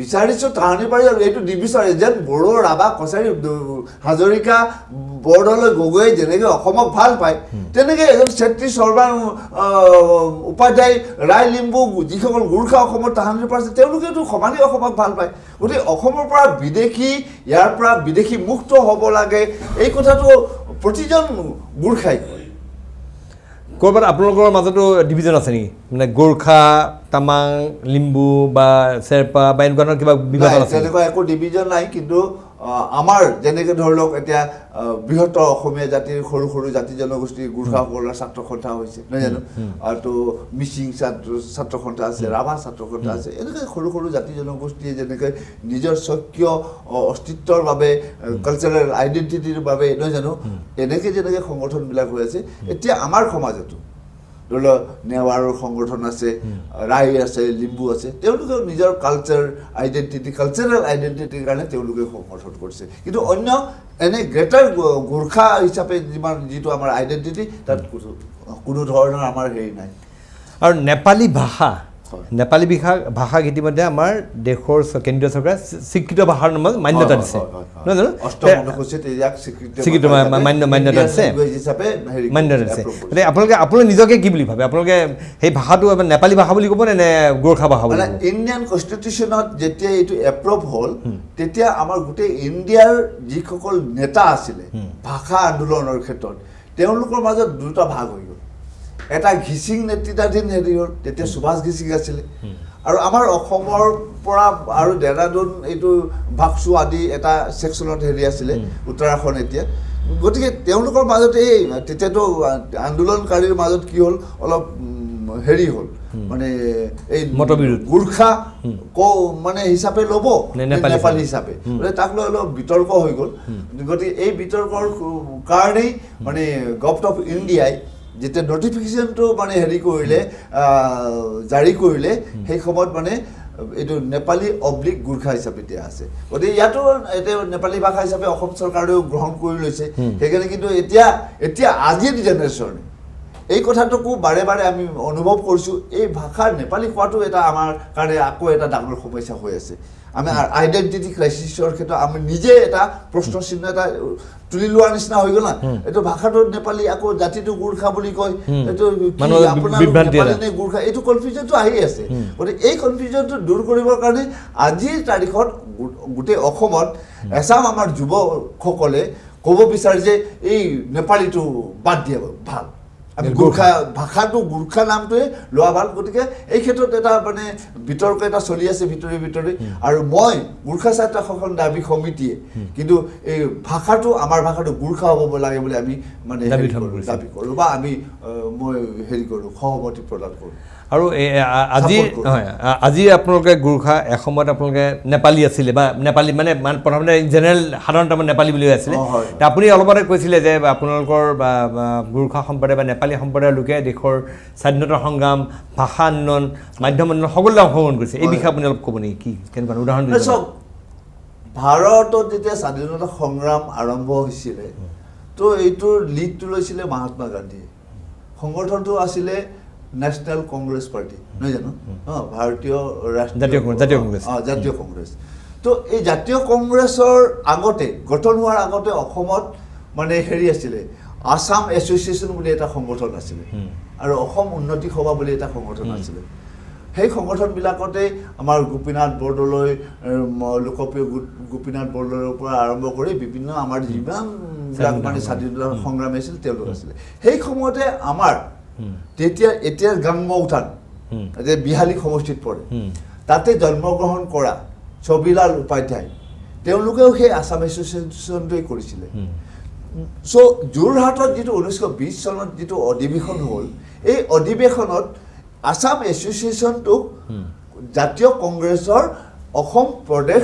A: বিচাৰিছোঁ তাহানি পাৰি আৰু এইটো নিবিচাৰে যেন বড়ো ৰাভা কছাৰী হাজৰিকা বৰদলৈ গগৈ যেনেকৈ অসমক ভাল পায় তেনেকৈ এজন চেত্ৰী সৰ্বান উপাধ্যায় ৰায় লিম্বু যিসকল গোৰ্খা অসমত তাহানিৰ পৰা আছে তেওঁলোকেতো সমানেই অসমক ভাল পায় গতিকে অসমৰ পৰা ইয়াৰ পৰা বিদেশী মুক্ত হ'ব লাগে এই কথাটো প্ৰতিজন গোৰ্খাই কয়
B: ক'ৰবাত আপোনালোকৰ মাজতো ডিভিজন আছে নেকি মানে গোৰ্খা তামাং লিম্বু বা শ্বেৰপা বা এনেকুৱা ধৰণৰ কিবা বিভাজন আছে
A: তেনেকুৱা একো ডিভিজন নাই কিন্তু আমাৰ যেনেকৈ ধৰি লওক এতিয়া বৃহত্তৰ অসমীয়া জাতিৰ সৰু সৰু জাতি জনগোষ্ঠী গোৰ্খাসকলৰ ছাত্ৰ সন্থা হৈছে নহয় জানো আৰু মিচিং ছাত্ৰ সন্থা আছে ৰাভা ছাত্ৰ সন্থা আছে এনেকৈ সৰু সৰু জাতি জনগোষ্ঠীয়ে যেনেকৈ নিজৰ স্বকীয় অস্তিত্বৰ বাবে কালচাৰেল আইডেণ্টিটিৰ বাবে নহয় জানো এনেকৈ যেনেকৈ সংগঠনবিলাক হৈ আছে এতিয়া আমাৰ সমাজতো ধৰি লওক নেৱাৰৰ সংগঠন আছে ৰাই আছে লিম্বু আছে তেওঁলোকেও নিজৰ কালচাৰেল আইডেণ্টিটিৰ কাৰণে তেওঁলোকে সংগঠন কৰিছে কিন্তু অন্য এনে গ্ৰেটাৰ গোৰ্খা হিচাপে যিটো আমাৰ আইডেণ্টিটি তাত কোনো ধৰণৰ আমাৰ হেৰি নাই
B: আৰু নেপালী ভাষাক ইতিমধ্যে আমাৰ দেশৰ কেন্দ্ৰীয় চৰকাৰে স্বীকৃত ভাষাৰ নামত মান্যতা দিছে নহয় জানো মান্যতা দিছে গতিকে আপোনালোকে নিজকে কি বুলি ভাবে আপোনালোকে সেই ভাষাটো নেপালী ভাষা বুলি ক'ব নে গোৰ্খা ভাষা বুলি
A: ইণ্ডিয়ান কনষ্টিটিউশ্যনত যেতিয়া এইটো এপ্ৰুভ হ'ল তেতিয়া আমাৰ গোটেই ইণ্ডিয়াৰ যিসকল নেতা আছিলে ভাষা আন্দোলনৰ ক্ষেত্ৰত তেওঁলোকৰ মাজত দুটা ভাগ হৈ গ'ল এটা ঘিচিং নেতৃত্বাধীন হেৰি হ'ল তেতিয়া সুভাষ ঘিচিং আছিলে আৰু আমাৰ অসমৰ পৰা আৰু দেৰাদুন এইটো ভাগচু আদি এটা ছেকশ্যনত হেৰি আছিলে উত্তৰাখণ্ড এতিয়া গতিকে তেওঁলোকৰ মাজত এই তেতিয়াতো আন্দোলনকাৰীৰ মাজত কি হ'ল অলপ হেৰি হ'ল মানে এই
B: মতবিৰোধ
A: গোৰ্খা মানে হিচাপে ল'ব নেপালী হিচাপে তাক লৈ অলপ বিতৰ্ক হৈ গ'ল গতিকে এই বিতৰ্কৰ কাৰণেই মানে গভৰ্ণমেণ্ট অফ ইণ্ডিয়াই যেতিয়া নটিফিকেশ্যনটো মানে হেৰি কৰিলে জাৰি কৰিলে সেই সময়ত মানে এইটো নেপালী অব্লিক গোৰ্খা হিচাপে দিয়া আছে গতিকে ইয়াতো এতিয়া নেপালী ভাষা হিচাপে অসম চৰকাৰেও গ্ৰহণ কৰি লৈছে সেইকাৰণে কিন্তু এতিয়া আজিৰ জেনেৰেশ্যনে এই কথাটোকো বাৰে বাৰে আমি অনুভৱ কৰিছোঁ এই ভাষাৰ নেপালী কোৱাটো এটা আমাৰ কাৰণে আকৌ এটা ডাঙৰ সমস্যা হৈ আছে আমি আইডেণ্টিটি ক্ৰাইচিছৰ ক্ষেত্ৰত আমি নিজে এটা প্ৰশ্ন চিহ্ন এটা তুলি লোৱাৰ নিচিনা হৈ গ'ল না এইটো ভাষাটো নেপালী আকৌ জাতিটো গোৰ্খা বুলি কয় এইটো আপোনাৰ গোৰ্খা এইটো কনফিউজনটো আহি আছে গতিকে এই কনফিউজনটো দূৰ কৰিবৰ কাৰণে আজিৰ তাৰিখত গোটেই অসমত এছাম আমাৰ যুৱকসকলে ক'ব বিচাৰে যে এই নেপালীটো বাদ দিয়া ভাল আমি গোৰ্খা ভাষাটো গোৰ্খা নামটোৱে লোৱা ভাল গতিকে এই ক্ষেত্ৰত এটা মানে বিতৰ্ক এটা চলি আছে ভিতৰি আৰু মই গোৰ্খা ছাত্ৰসকল দাবী সমিতিয়ে কিন্তু এই ভাষাটো আমাৰ ভাষাটো গোৰ্খা হ'ব লাগে বুলি আমি মানে দাবী কৰোঁ বা আমি মই হেৰি কৰোঁ সহমতি প্ৰদান কৰোঁ
B: আৰু আজি আপোনালোকে গোৰ্খা এসময়ত আপোনালোকে নেপালী আছিলে বা নেপালী মানে প্ৰথমতে জেনেৰেল সাধাৰণতে নেপালী বুলি আছিলে আপুনি অলপতে কৈছিলে যে আপোনালোকৰ গোৰ্খা সম্প্ৰদায় বা নেপালী সম্প্ৰদায়ৰ লোকে দেশৰ স্বাধীনতা সংগ্ৰাম ভাষা আন্দোলন মাধ্যম আন্দোলন সকলোতে অংশগ্ৰহণ কৰিছে এই বিষয়ে আপুনি অলপ ক'ব নেকি কি কেনেকুৱা উদাহৰণ
A: চাওক ভাৰতত যেতিয়া স্বাধীনতা সংগ্ৰাম আৰম্ভ হৈছিলে তো এইটোৰ লিডটো লৈছিলে মহাত্মা গান্ধীয়ে সংগঠনটো আছিলে নেশ্যনেল কংগ্ৰেছ পাৰ্টি নহয় জানো ভাৰতীয় জাতীয় কংগ্ৰেছ তো এই জাতীয় কংগ্ৰেছৰ আগতে গঠন হোৱাৰ আগতে অসমত মানে হেৰি আছিলে আসাম এছ'চিয়েশ্যন বুলি এটা সংগঠন আছিলে আৰু অসম উন্নতি সভা বুলি এটা সংগঠন আছিলে সেই সংগঠনবিলাকতে আমাৰ গোপীনাথ বৰদলৈ লোকপ্ৰিয় গোপীনাথ বৰদলৈৰ পৰা আৰম্ভ কৰি বিভিন্ন আমাৰ যিমানবিলাক মানে স্বাধীনতা সংগ্ৰামী আছিল তেওঁলোক আছিলে সেই সময়তে আমাৰ এতিয়া গাংম উঠান এতিয়া বিহালী সমষ্টিত পৰে তাতে জন্মগ্ৰহণ কৰা ছবিলাল উপাধ্যায় তেওঁলোকেও সেই আসাম এছ'চিয়েশ্যনটোৱে কৰিছিলে চ' যোৰহাটত যিটো 1920 চনত যিটো অধিৱেশন হ'ল এই অধিৱেশনত আসাম এছ'চিয়েশ্যনটোক জাতীয় কংগ্ৰেছৰ অসম প্ৰদেশ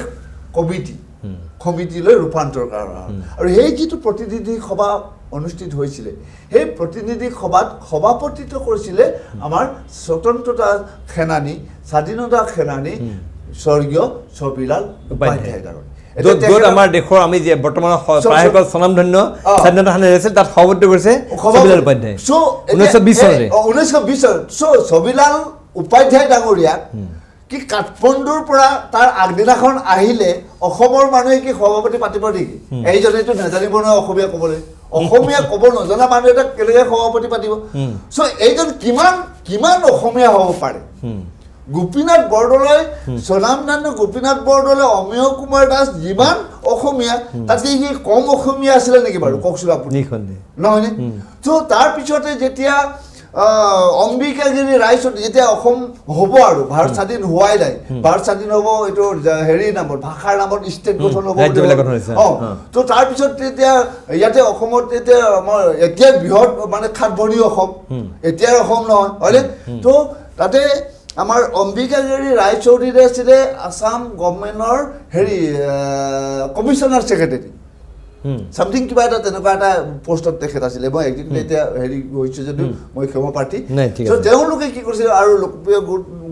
A: কমিটিলৈ ৰূপান্তৰ কৰা হ'ল আৰু সেই যিটো প্ৰতিনিধি সভা অনুষ্ঠিত হৈছিলে সেই প্ৰতিনিধি সভাত সভাপতিত্ব কৰিছিলে আমাৰ স্বতন্ত্ৰতা সেনানী স্বাধীনতা সেনানী স্বৰ্গীয় ছবিলাল উপাধ্যায়
B: য'ত আমাৰ দেশৰ আমি যে বৰ্তমান প্ৰায়সকল স্বনামধন্য স্বাধীনতা সেনানী আছিল তাত সভাপতি কৰিছে ছবিলাল উপাধ্যায় 1920 চনতে
A: 1920 চনত ছবিলাল উপাধ্যায় ডাঙৰীয়াক কি কাঠমাণ্ডুৰ পৰা তাৰ আগদিনাখন আহিলে অসমৰ মানুহে কি সভাপতি পাতিব নেকি এইজনেতো নাজানিব নহয় অসমীয়া ক'ব নজনা মানুহ এটা কেনেকৈ সভাপতি পাতিব চ' এইজন কিমান অসমীয়া হ'ব পাৰে গোপীনাথ বৰদলৈ স্বনামধন্য গোপীনাথ বৰদলৈ অমেয় কুমাৰ দাস যিমান অসমীয়া তাতকে সি কম অসমীয়া আছিলে নেকি বাৰু কওকচোন আপুনি নহয়নে চ' তাৰপিছতে যেতিয়া অম্বিকাগিৰি ৰাইজত যেতিয়া অসম হ'ব আৰু ভাৰত স্বাধীন হোৱাই নাই ভাৰত স্বাধীন হ'ব এইটো হেৰি নামত ভাষাৰ নামত ষ্টেট গঠন হ'ব তো তাৰপিছত তেতিয়া ইয়াতে অসমত এতিয়া আমাৰ এতিয়া বৃহৎ মানে খাটভনী অসম এতিয়াৰ অসম নহয় হয়নে তো তাতে আমাৰ অম্বিকাগিৰি ৰায়চৌধুৰী আছিলে আসাম গভৰ্ণমেণ্টৰ হেৰি কমিশ্যনাৰ ছেক্ৰেটাৰী সামথিং কিবা এটা তেনেকুৱা এটা পোষ্টত তেখেত আছিলে মই একদিন এতিয়া হেৰি হৈছোঁ যদিও মই ক্ষমা প্ৰাৰ্থী তেওঁলোকে কি কৰিছিলে আৰু লোকপ্ৰিয়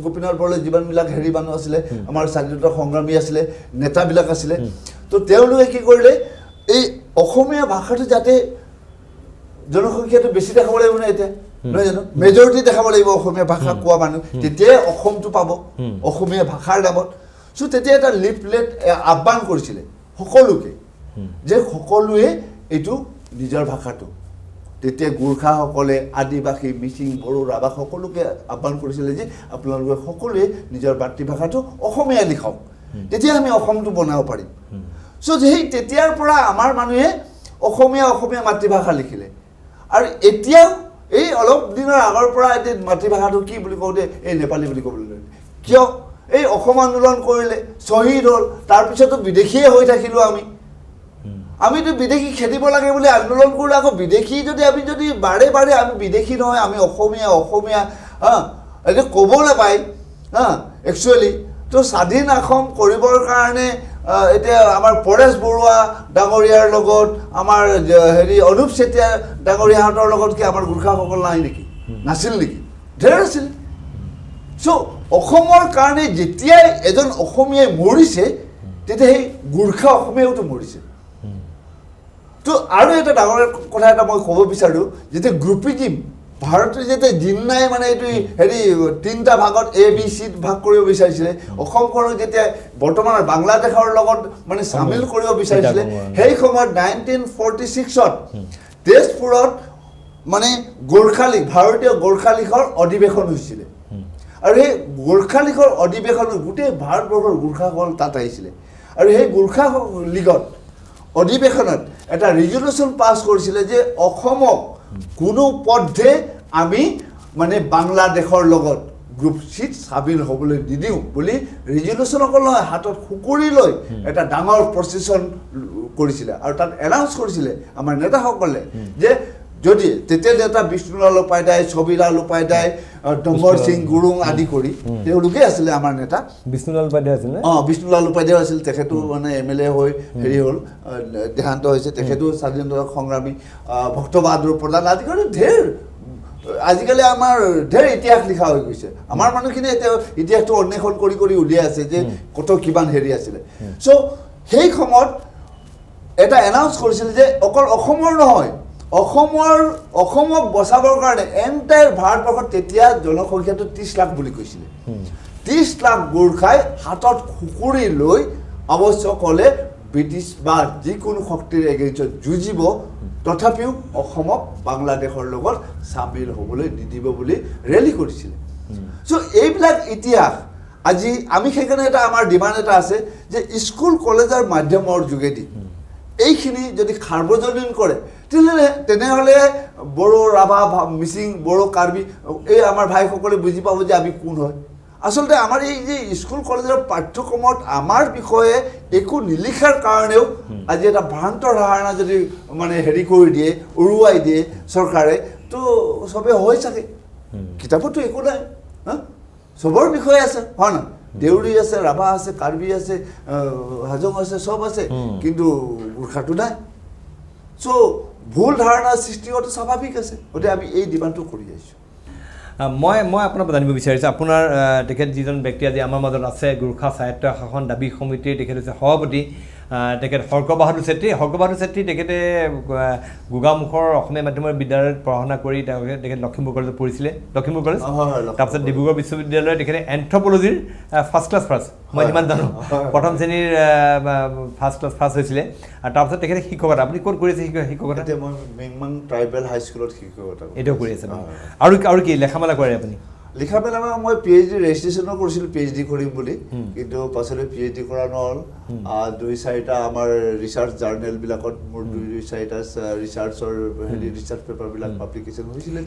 A: গোপীনাথ বৰদলৈ যিমানবিলাক হেৰি মানুহ আছিলে আমাৰ স্বাধীনতা সংগ্ৰামী আছিলে নেতাবিলাক আছিলে তো তেওঁলোকে কি কৰিলে এই অসমীয়া ভাষাটো যাতে জনসংখ্যাটো বেছি দেখাব লাগিব নে এতিয়া নহয় জানো মেজৰিটি দেখাব লাগিব অসমীয়া ভাষা কোৱা মানুহ তেতিয়াই অসমটো পাব অসমীয়া ভাষাৰ নামত চ' তেতিয়া এটা লিফলেট আহ্বান কৰিছিলে সকলোকে যে সকলোৱে এইটো নিজৰ ভাষাটো তেতিয়া গোৰ্খাসকলে আদিবাসী মিচিং বড়ো ৰাভা সকলোকে আহ্বান কৰিছিলে যে আপোনালোকে সকলোৱে নিজৰ মাতৃভাষাটো অসমীয়া লিখক তেতিয়া আমি অসমটো বনাব পাৰিম চ' সেই তেতিয়াৰ পৰা আমাৰ মানুহে অসমীয়া মাতৃভাষা লিখিলে আৰু এতিয়াও এই অলপ দিনৰ আগৰ পৰা এতিয়া মাতৃভাষাটো কি বুলি কওঁতে এই নেপালী বুলি ক'বলৈ ল'লে কিয় এই অসম আন্দোলন কৰিলে শ্বহীদ হ'ল তাৰপিছতো বিদেশীয়ে হৈ থাকিলোঁ আমিতো বিদেশী খেদিব লাগে বুলি আন্দোলন কৰিলে আকৌ বিদেশী আমি যদি বাৰে আমি বিদেশী নহয় আমি অসমীয়া এইটো ক'ব নাপায় একচুৱেলি তো স্বাধীন অসম কৰিবৰ কাৰণে এতিয়া আমাৰ পৰেশ বৰুৱা ডাঙৰীয়াৰ লগত আমাৰ হেৰি অনুপ চেতিয়া ডাঙৰীয়াহঁতৰ লগত কি আমাৰ গোৰ্খাসকল নাই নেকি নাছিল নেকি ঢেৰ আছিল চ' অসমৰ কাৰণে যেতিয়াই এজন অসমীয়াই মৰিছে তেতিয়া সেই গোৰ্খা অসমীয়াওতো মৰিছে তো আৰু এটা ডাঙৰ কথা এটা মই ক'ব বিচাৰোঁ যেতিয়া গ্ৰুপিজিম ভাৰতে যেতিয়া জিন্নাই মানে এইটো হেৰি তিনিটা ভাগত ABC ভাগ কৰিব বিচাৰিছিলে অসমখনক যেতিয়া বৰ্তমানৰ বাংলাদেশৰ লগত মানে চামিল কৰিব বিচাৰিছিলে সেই সময়ত 1946ত তেজপুৰত মানে গোৰ্খালীগ ভাৰতীয় গোৰ্খালীগৰ অধিৱেশন হৈছিলে আৰু সেই গোৰ্খালীগৰ অধিৱেশনত গোটেই ভাৰতবৰ্ষৰ গোৰ্খাসকল তাত আহিছিলে আৰু সেই গোৰ্খা লীগত অধিৱেশনত এটা ৰিজলিউশ্যন পাছ কৰিছিলে যে অসমক কোনো পথে আমি মানে বাংলাদেশৰ লগত গ্ৰুপ চিত চাবিল হ'বলৈ নিদিওঁ বুলি ৰিজলিউশ্যনসকল হাতত খুকুৰি লৈ এটা ডাঙৰ প্ৰচেছন কৰিছিলে আৰু তাত এনাউন্স কৰিছিলে আমাৰ নেতাসকলে যে যদি তেতিয়া নেতা বিষ্ণুলাল উপাধ্যায় ছবিলাল উপাধ্যায় ডম্বৰ সিং গুৰুং আদি কৰি তেওঁলোকে আছিলে আমাৰ নেতা
B: বিষ্ণুলাল উপাধ্যায় আছিল
A: বিষ্ণুলাল উপাধ্যায় আছিল তেখেতো মানে MLA হৈ হেৰি হ'ল দেহান্ত হৈছে তেখেতো স্বাধীনতা সংগ্ৰামী ভক্ত বাহাদুৰ প্ৰধান আদি কৰি ঢেৰ আজিকালি আমাৰ ঢেৰ ইতিহাস লিখা হৈ গৈছে আমাৰ মানুহখিনি এতিয়া ইতিহাসটো অন্বেষণ কৰি কৰি উলিয়াই আছে যে কত কিমান হেৰি আছিলে চ' সেই সময়ত এটা এনাউন্স কৰিছিল যে অকল অসমৰ নহয় অসমক বচাবৰ কাৰণে এণ্টায়াৰ ভাৰতবৰ্ষত তেতিয়া জনসংখ্যাটো 30 লাখ বুলি কৈছিলে 30 লাখ গোৰ্খাই হাতত খুকুৰি লৈ অৱশ্যে ক'লে ব্ৰিটিছ বা যিকোনো শক্তিৰ এগেইনষ্টত যুঁজিব তথাপিও অসমক বাংলাদেশৰ লগত চামিল হ'বলৈ নিদিব বুলি ৰেলী কৰিছিলে চ' এইবিলাক ইতিহাস আজি আমি সেইকাৰণে এটা আমাৰ ডিমাণ্ড এটা আছে যে স্কুল কলেজৰ মাধ্যমৰ যোগেদি এইখিনি যদি সাৰ্বজনীন কৰে তেনেহ'লে বড়ো ৰাভা মিচিং বড়ো কাৰ্বি এই আমাৰ ভাইসকলে বুজি পাব যে আমি কোন হয় আচলতে আমাৰ এই যে স্কুল কলেজৰ পাঠ্যক্ৰমত আমাৰ বিষয়ে একো নিলিখাৰ কাৰণেও আজি এটা ভ্ৰান্ত ধাৰণা যদি মানে হেৰি কৰি দিয়ে উৰুৱাই দিয়ে চৰকাৰে তো চবে হৈ চাগে কিতাপতো একো নাই চবৰ বিষয়ে আছে হয় না দেউৰী আছে ৰাভা আছে কাৰ্বি আছে হাজং আছে সব আছে কিন্তু গোৰ্খাটো নাই চ' ভুল ধাৰণা সৃষ্টি হোৱাটো স্বাভাৱিক আছে গতিকে আমি এই ডিমাণ্ডটো কৰি আহিছোঁ
B: মই আপোনাক জানিব বিচাৰিছোঁ আপোনাৰ তেখেত যিজন ব্যক্তি আজি আমাৰ মাজত আছে গোৰ্খা স্বায়ত্ত শাসন দাবী সমিতিৰ তেখেত হৈছে সভাপতি তেখেত হৰ্ক বাহাদুৰ চেত্ৰী তেখেতে গোগামুখৰ অসমীয়া মাধ্যমৰ বিদ্যালয়ত পঢ়া শুনা কৰি তেখেত লখিমপুৰ কলেজত পঢ়িছিলে লখিমপুৰ কলেজ তাৰপিছত ডিব্ৰুগড় বিশ্ববিদ্যালয়ত তেখেতে এন্থ্ৰপলজিৰ ফাৰ্ষ্ট ক্লাছ মই যিমান জানো প্ৰথম শ্ৰেণীৰ ফাৰ্ষ্ট ক্লাছ ফাৰ্ষ্ট হৈছিলে আৰু তাৰপিছত তেখেতে শিক্ষকতা আপুনি ক'ত কৰিছে শিক্ষকতা
A: মই মেংমাং ট্ৰাইবেল হাইস্কুলত শিক্ষকতা
B: এতিয়াও কৰি আছে আৰু কি লেখামেলা কৰে আপুনি
A: লিখা মেলা মই PhD ৰেজিষ্ট্ৰেশ্যনো কৰিছিলোঁ PhD কৰিম বুলি কিন্তু পাছলৈ PhD কৰা নহ'ল 2-4টা আমাৰ ৰিচাৰ্চ জাৰ্নেলবিলাকত মোৰ 2-4টা ৰিচাৰ্চৰ ৰিচাৰ্চ পেপাৰবিলাক পাব্লিকেশ্যন হৈছিলে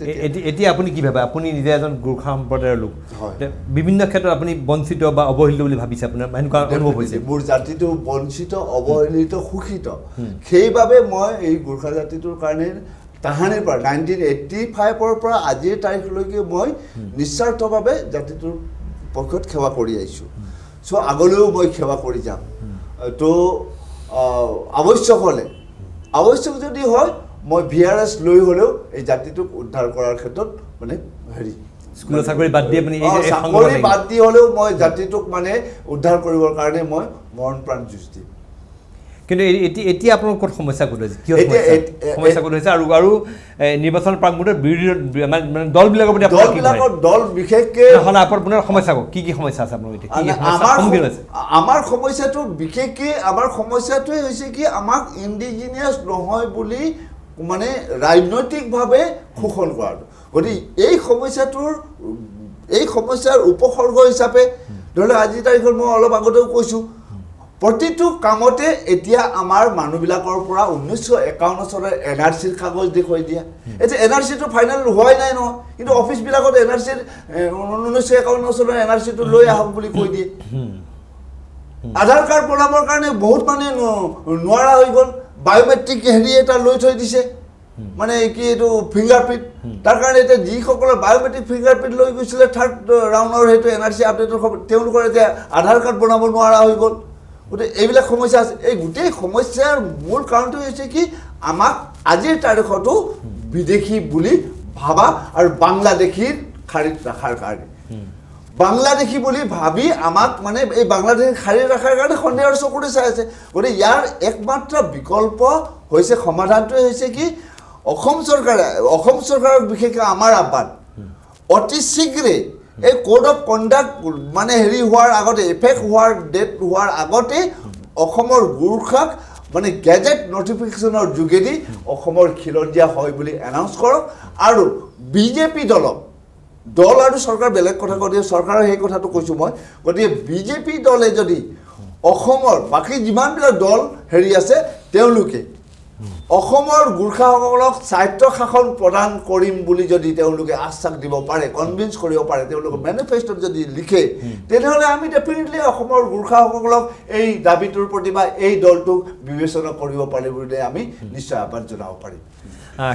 B: এতিয়া আপুনি কি ভাবে আপুনি নিজে এজন গোৰ্খা সম্প্ৰদায়ৰ লোক বিভিন্ন ক্ষেত্ৰত আপুনি বঞ্চিত বা অৱহেলিত বুলি ভাবিছে আপোনাৰ এনেকুৱা অনুভৱ হৈছে
A: মোৰ জাতিটো বঞ্চিত অৱহেলিত শোষিত সেইবাবে মই এই গোৰ্খা জাতিটোৰ কাৰণে তাহানিৰ পৰা 1985ৰ পৰা আজিৰ তাৰিখলৈকে মই নিস্বাৰ্থভাৱে জাতিটোৰ পক্ষত সেৱা কৰি আহিছোঁ চ' আগলৈও মই সেৱা কৰি যাম তো আৱশ্যক যদি হয় মই VRS লৈ হ'লেও এই জাতিটোক উদ্ধাৰ কৰাৰ ক্ষেত্ৰত মানে হেৰি
B: স্কুলৰ চাকৰি বাদ দি আপুনি
A: চাকৰি বাদ দি হ'লেও মই জাতিটোক মানে উদ্ধাৰ কৰিবৰ কাৰণে মই মৰণ প্ৰাণ যুঁজ দিম
B: কিন্তু এতিয়া আপোনাৰ ক'ত সমস্যা ক'ত হৈছে কিয় সমস্যা ক'ত হৈছে আৰু নিৰ্বাচন প্ৰাকমুহূৰ্তত বিৰোধী মানে দলবিলাকৰ প্ৰতি
A: দল বিশেষকৈ
B: আপোনাৰ সমস্যা কি সমস্যা আছে আপোনাৰ
A: আমাৰ সমস্যাটো বিশেষকৈ আমাৰ সমস্যাটোৱে হৈছে কি আমাক ইণ্ডিজিনিয়াছ নহয় বুলি মানে ৰাজনৈতিকভাৱে শোষণ কৰাটো গতিকে এই সমস্যাৰ উপসৰ্গ হিচাপে ধৰি লওক আজিৰ তাৰিখত মই অলপ আগতেও কৈছোঁ প্ৰতিটো কামতে এতিয়া আমাৰ মানুহবিলাকৰ পৰা 1951 চনৰ NRCৰ কাগজ দেখুৱাই দিয়া এতিয়া NRCটো ফাইনেল হোৱাই নাই নহয় কিন্তু অফিচবিলাকত NRCৰ 1951 চনৰ NRCটো লৈ আহক বুলি কৈ দিয়ে আধাৰ কাৰ্ড বনাবৰ কাৰণে বহুত মানে নোৱাৰা হৈ গ'ল বায়োমেট্ৰিক হেৰি এটা লৈ থৈ দিছে মানে কি এইটো ফিংগাৰপ্ৰিণ্ট তাৰ কাৰণে এতিয়া যিসকলে বায়োমেট্ৰিক ফিংগাৰপ্ৰিণ্ট লৈ গৈছিলে থাৰ্ড ৰাউণ্ডৰ সেইটো NRC আপডেটৰ তেওঁলোকৰ এতিয়া আধাৰ কাৰ্ড বনাব নোৱাৰা হৈ গ'ল গতিকে এইবিলাক সমস্যা আছে এই গোটেই সমস্যাৰ মূল কাৰণটো হৈছে কি আমাক আজিৰ তাৰিখতো বিদেশী বুলি ভাবা আৰু বাংলাদেশীৰ খাৰিত ৰখাৰ কাৰণে বাংলাদেশী বুলি ভাবি আমাক মানে এই বাংলাদেশী খাৰিত ৰখাৰ কাৰণে সন্দেহৰ চকুৰে চাই আছে গতিকে ইয়াৰ একমাত্ৰ বিকল্প হৈছে সমাধানটোৱে হৈছে কি অসম চৰকাৰক বিশেষকৈ আমাৰ আহ্বান অতি শীঘ্ৰে এই কোড অফ কণ্ডাক্ট মানে হেৰি হোৱাৰ আগতে এফেক্ট হোৱাৰ ডেট হোৱাৰ আগতে অসমৰ গোৰ্খাক মানে গেজেট নটিফিকেশ্যনৰ যোগেদি অসমৰ খিলঞ্জীয়া হয় বুলি এনাউন্স কৰক আৰু বিজেপি দল আৰু চৰকাৰ বেলেগ কথা কৈ দিয়ে চৰকাৰৰ সেই কথাটো কৈছোঁ মই গতিকে বিজেপি দলে যদি অসমৰ বাকী যিমানবিলাক দল হেৰি আছে তেওঁলোকে অসমৰ গোৰ্খাসকলক স্বায়ত্ত শাসন প্ৰদান কৰিম বুলি যদি তেওঁলোকে আশ্বাস দিব পাৰে, কনভিন্স কৰিব পাৰে, তেওঁলোকে মেনিফেষ্টত যদি লিখে, তেনেহ'লে আমি ডেফিনেটলি অসমৰ গোৰ্খাসকলক এই দাবীটোৰ প্ৰতি বা এই দলটোক বিবেচনা কৰিব পাৰিম বুলি আমি নিশ্চয় আহ্বান জনাব পাৰিম।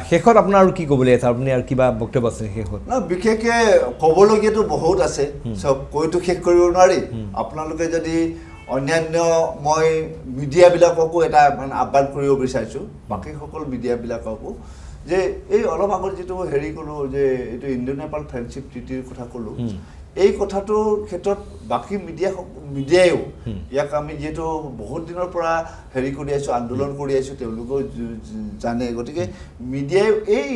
B: শেষত আপোনাৰ আৰু কি ক'বলৈ আছে? আপুনি আৰু কিবা বক্তব্য আছে শেষত?
A: বিশেষকৈ ক'বলগীয়াতো বহুত আছে, চব কৈতো শেষ কৰিব নোৱাৰি। আপোনালোকে যদি অন্যান্য মই মিডিয়াবিলাককো এটা মানে আহ্বান কৰিব বিচাৰিছোঁ, বাকী সকলো মিডিয়াবিলাককো, যে এই অলপ আগত যিটো হেৰি ক'লোঁ যে এইটো ইণ্ডো নেপাল ফ্ৰেণ্ডশ্বিপ ট্ৰিটিৰ কথা ক'লোঁ, এই কথাটোৰ ক্ষেত্ৰত বাকী মিডিয়ায়ো ইয়াক আমি যিহেতু বহুত দিনৰ পৰা হেৰি কৰি আছোঁ, আন্দোলন কৰি আছোঁ, তেওঁলোকেও জানে। গতিকে মিডিয়াই এই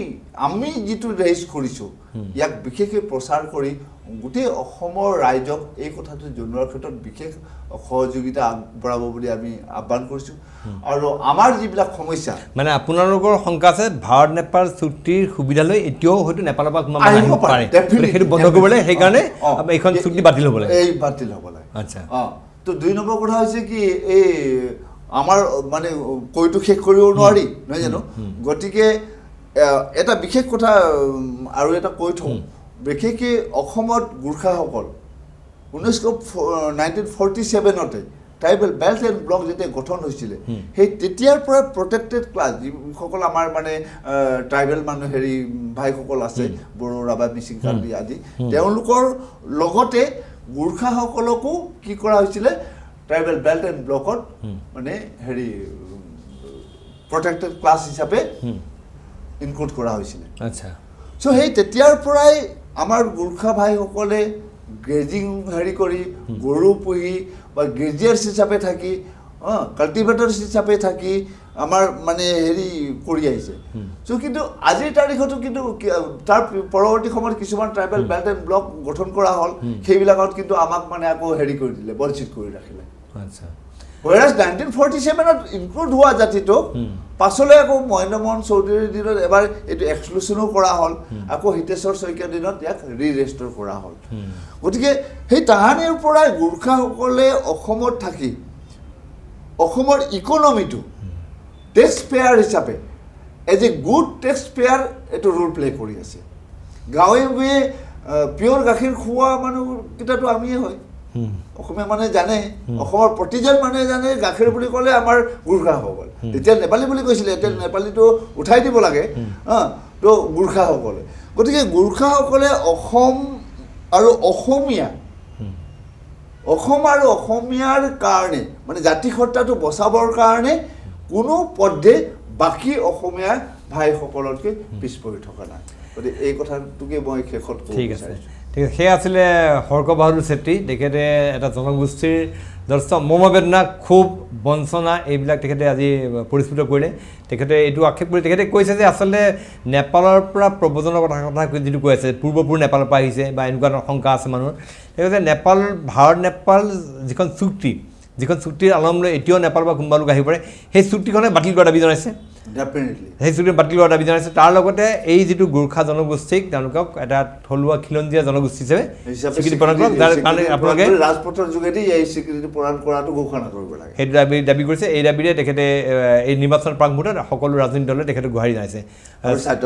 A: আমি যিটো ৰেইজ কৰিছোঁ ইয়াক বিশেষকৈ প্ৰচাৰ কৰি গোটেই অসমৰ ৰাইজক এই কথাটো জনোৱাৰ ক্ষেত্ৰত বিশেষ সহযোগিতা আগবঢ়াব বুলি আমি আহ্বান কৰিছোঁ। আৰু আমাৰ যিবিলাক সমস্যা, মানে
B: আপোনালোকৰ শংকা আছে ভাৰত নেপাল চুক্তিৰ সুবিধা লৈ এতিয়াও হয়তো নেপালৰ পৰা
A: আহিব পাৰে,
B: সেইটো বন্ধ কৰিবলৈ, সেইকাৰণে এইখন চুক্তি বাতিল হ'ব লাগে,
A: এই বাতিল হ'ব লাগে।
B: আচ্ছা,
A: তো 2 নম্বৰ কথা হৈছে কি, এই আমাৰ মানে কৈতো শেষ কৰিব নোৱাৰি, নহয় জানো? গতিকে এটা বিশেষ কথা আৰু এটা কৈ থওঁ, বিশেষকৈ অসমত গোৰ্খাসকল 1947 ট্ৰাইবেল বেল্ট এণ্ড ব্লক যেতিয়া গঠন হৈছিলে, সেই তেতিয়াৰ পৰা প্ৰটেক্টেড ক্লাছ যিসকল আমাৰ মানে ট্ৰাইবেল মানুহ হেৰি ভাইসকল আছে, বড়ো, ৰাভা, মিচিং, কাৰ্বি আদি, তেওঁলোকৰ লগতে গোৰ্খাসকলকো কি কৰা হৈছিলে, ট্ৰাইবেল বেল্ট এণ্ড ব্লকত মানে হেৰি প্ৰটেক্টেড ক্লাছ হিচাপে ইনক্লুড কৰা হৈছিলে।
B: আচ্ছা, চ'
A: সেই তেতিয়াৰ পৰাই আমাৰ গোৰ্খা ভাইসকলে গ্ৰেজিং হেৰি কৰি, গৰু পুহি বা গ্ৰেজিয়াৰ্ছ হিচাপে থাকি, কাল্টিভেটৰ্ছ হিচাপে থাকি আমাৰ মানে হেৰি কৰি আহিছে। চ' কিন্তু আজিৰ তাৰিখতো কিন্তু তাৰ পৰৱৰ্তী সময়ত কিছুমান ট্ৰাইবেল বেল্ট এণ্ড ব্লক গঠন কৰা হ'ল, সেইবিলাকত কিন্তু আমাক মানে আকৌ হেৰি কৰি দিলে, বঞ্চিত কৰি ৰাখিলে।
B: আচ্ছা,
A: whereas 1947 ইনক্লুড হোৱা জাতিটোক পাছলৈ আকৌ মহেন্দ্ৰ মোহন চৌধুৰীৰ দিনত এবাৰ এইটো এক্সক্লুশ্যনো কৰা হ'ল, আকৌ হিতেশ্বৰ শইকীয়াৰ দিনত ইয়াক ৰিৰেষ্টৰ কৰা হ'ল। গতিকে সেই তাহানিৰ পৰাই গোৰ্খাসকলে অসমত থাকি অসমৰ ইকনমিটো টেক্স পেয়াৰ হিচাপে as a good tax payer এইটো ৰোল প্লে কৰি আছে। গাঁৱে ভূঞে পিয়ৰ গাখীৰ খোৱা মানুহকেইটাতো আমিয়ে হয়, অসমীয়া মানুহে জানে, অসমৰ প্ৰতিজন মানুহে জানে গাখীৰ বুলি ক'লে আমাৰ গোৰ্খাসকল। তেতিয়া নেপালী বুলি কৈছিলে, এতিয়া নেপালীটো উঠাই দিব লাগে, তো গোৰ্খাসকলে। গতিকে গোৰ্খাসকলে অসম আৰু অসমীয়া, অসম আৰু অসমীয়াৰ কাৰণে মানে জাতিসত্তাটো বচাবৰ কাৰণে কোনো পধ্যে বাকী অসমীয়া ভাইসকলতকৈ পিছ পৰি থকা নাই। গতিকে এই কথাটোকে মই শেষত ক'ব বিচাৰিছোঁ।
B: ঠিক আছে, সেয়া আছিলে হৰ্ক বাহাদুৰ চেত্ৰী। তেখেতে এটা জনগোষ্ঠীৰ যথেষ্ট মৰ্মবেদনা, ক্ষোভ, বঞ্চনা এইবিলাক তেখেতে আজি পৰিস্ফুট কৰিলে। তেখেতে এইটো আক্ষেপ কৰি তেখেতে কৈছে যে আচলতে নেপালৰ পৰা প্ৰব্ৰজনৰ কথা যিটো কৈ আছে, পূৰ্বপুৰুষ নেপালৰ পৰা আহিছে বা এনেকুৱা ধৰণৰ শংকা আছে মানুহৰ। তেখেতে নেপাল, ভাৰত নেপাল যিখন চুক্তিৰ আলম লৈ এতিয়াও নেপাল বা কোনোবা লোক আহি পৰে, সেই চুক্তিখনে বাতিল কৰা দাবী জনাইছে। সেই চুক্তি বাতিল কৰাৰ দাবী জনাইছে। তাৰ লগতে এই যিটো গোৰ্খা জনগোষ্ঠীক তেওঁলোকক এটা থলুৱা খিলঞ্জীয়া জনগোষ্ঠী হিচাপে স্বীকৃতি প্ৰদান কৰক, যাৰ কাৰণে আপোনালোকে
A: ৰাজপথৰ যোগেদি এই স্বীকৃতি প্ৰদান কৰাটো ঘোষণা কৰিব লাগে,
B: সেইটো দাবী কৰিছে। এই দাবীৰে তেখেতে এই নিৰ্বাচন প্ৰাকমুহূৰ্তত সকলো ৰাজনৈতিক দলে তেখেতে গুহাৰি জনাইছে, স্বায়ত্ত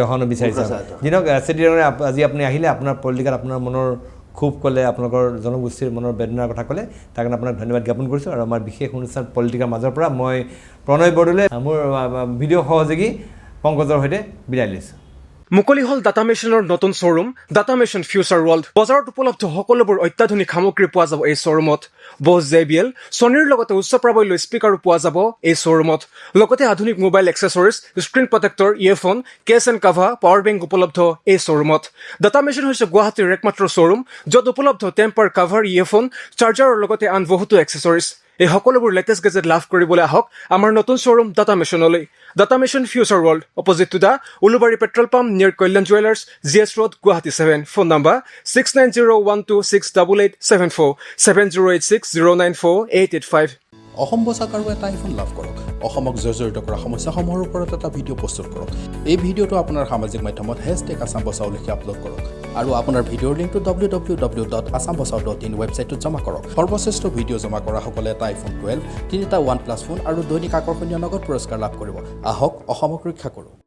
B: শাসন বিচাৰিছে। যিনক চেত্ৰীজনে আজি আপুনি আহিলে, আপোনাৰ পলিটিকেল আপোনাৰ মনৰ খুব ক'লে, আপোনালোকৰ জনগোষ্ঠীৰ মনৰ বেদনাৰ কথা ক'লে, তাৰ কাৰণে আপোনাক ধন্যবাদ জ্ঞাপন কৰিছোঁ। আৰু আমাৰ বিশেষ অনুষ্ঠান পলিটিকাৰ মাজৰ পৰা মই প্ৰণয় বৰদলৈ, মোৰ ভিডিঅ' সহযোগী পংকজৰ সৈতে বিদায় লৈছোঁ।
C: মুকলি হ'ল ডাটা মেচিনৰ নতুন showroom, data Machine future world. বজাৰত উপলব্ধ সকলোবোৰ অত্যাধুনিক সামগ্ৰী পোৱা যাব এই শ্ব'ৰুমত। বছ JBL, ছনীৰ লগতে উচ্চ প্ৰাবল্য স্পীকাৰো পোৱা যাব এই শ্ব'ৰুমত। লগতে আধুনিক mobile accessories, screen protector, earphone, case and cover, power bank উপলব্ধ এই শ্ব'ৰুমত। ডাটা মেচিন হৈছে গুৱাহাটীৰ একমাত্ৰ শ্ব'ৰুম য'ত উপলব্ধ টেম্পাৰ, কাভাৰ, ইয়েৰফোন, চাৰ্জাৰৰ লগতে আন বহুতো এক্সেছৰিজ। এই সকলোবোৰ লেটেষ্ট গেজেট লাভ কৰিবলৈ আহক আমাৰ নতুন শ্ব'ৰুম ডাটা মেচিনলৈ। Data Machine future world, opposite to the Ulubari petrol pump, near Kalyan jewellers, GS road, Guwahati 7। Phone number 6901268874, 7086094885।
D: Assam বছাক আৰু এটা আইফোন লাভ কৰক। অসমক জৰ্জৰিত কৰা সমস্যাসমূহৰ ওপৰত এটা ভিডিঅ' প্ৰস্তুত কৰক এই ভিডিঅ'টো আপোনাৰ সামাজিক মাধ্যমত #AsamBachao লিখি আপলোড কৰক আৰু আপোনাৰ ভিডিঅ'ৰ লিংকটো www.assambachao.in ৱেবছাইটত জমা কৰক সৰ্বশ্ৰেষ্ঠ ভিডিঅ' জমা কৰাসকলে এটা iPhone 12 3টা OnePlus ফোন আৰু দৈনিক আকৰ্ষণীয় নগদ পুৰস্কাৰ লাভ কৰিব আহক অসমক ৰক্ষা কৰোঁ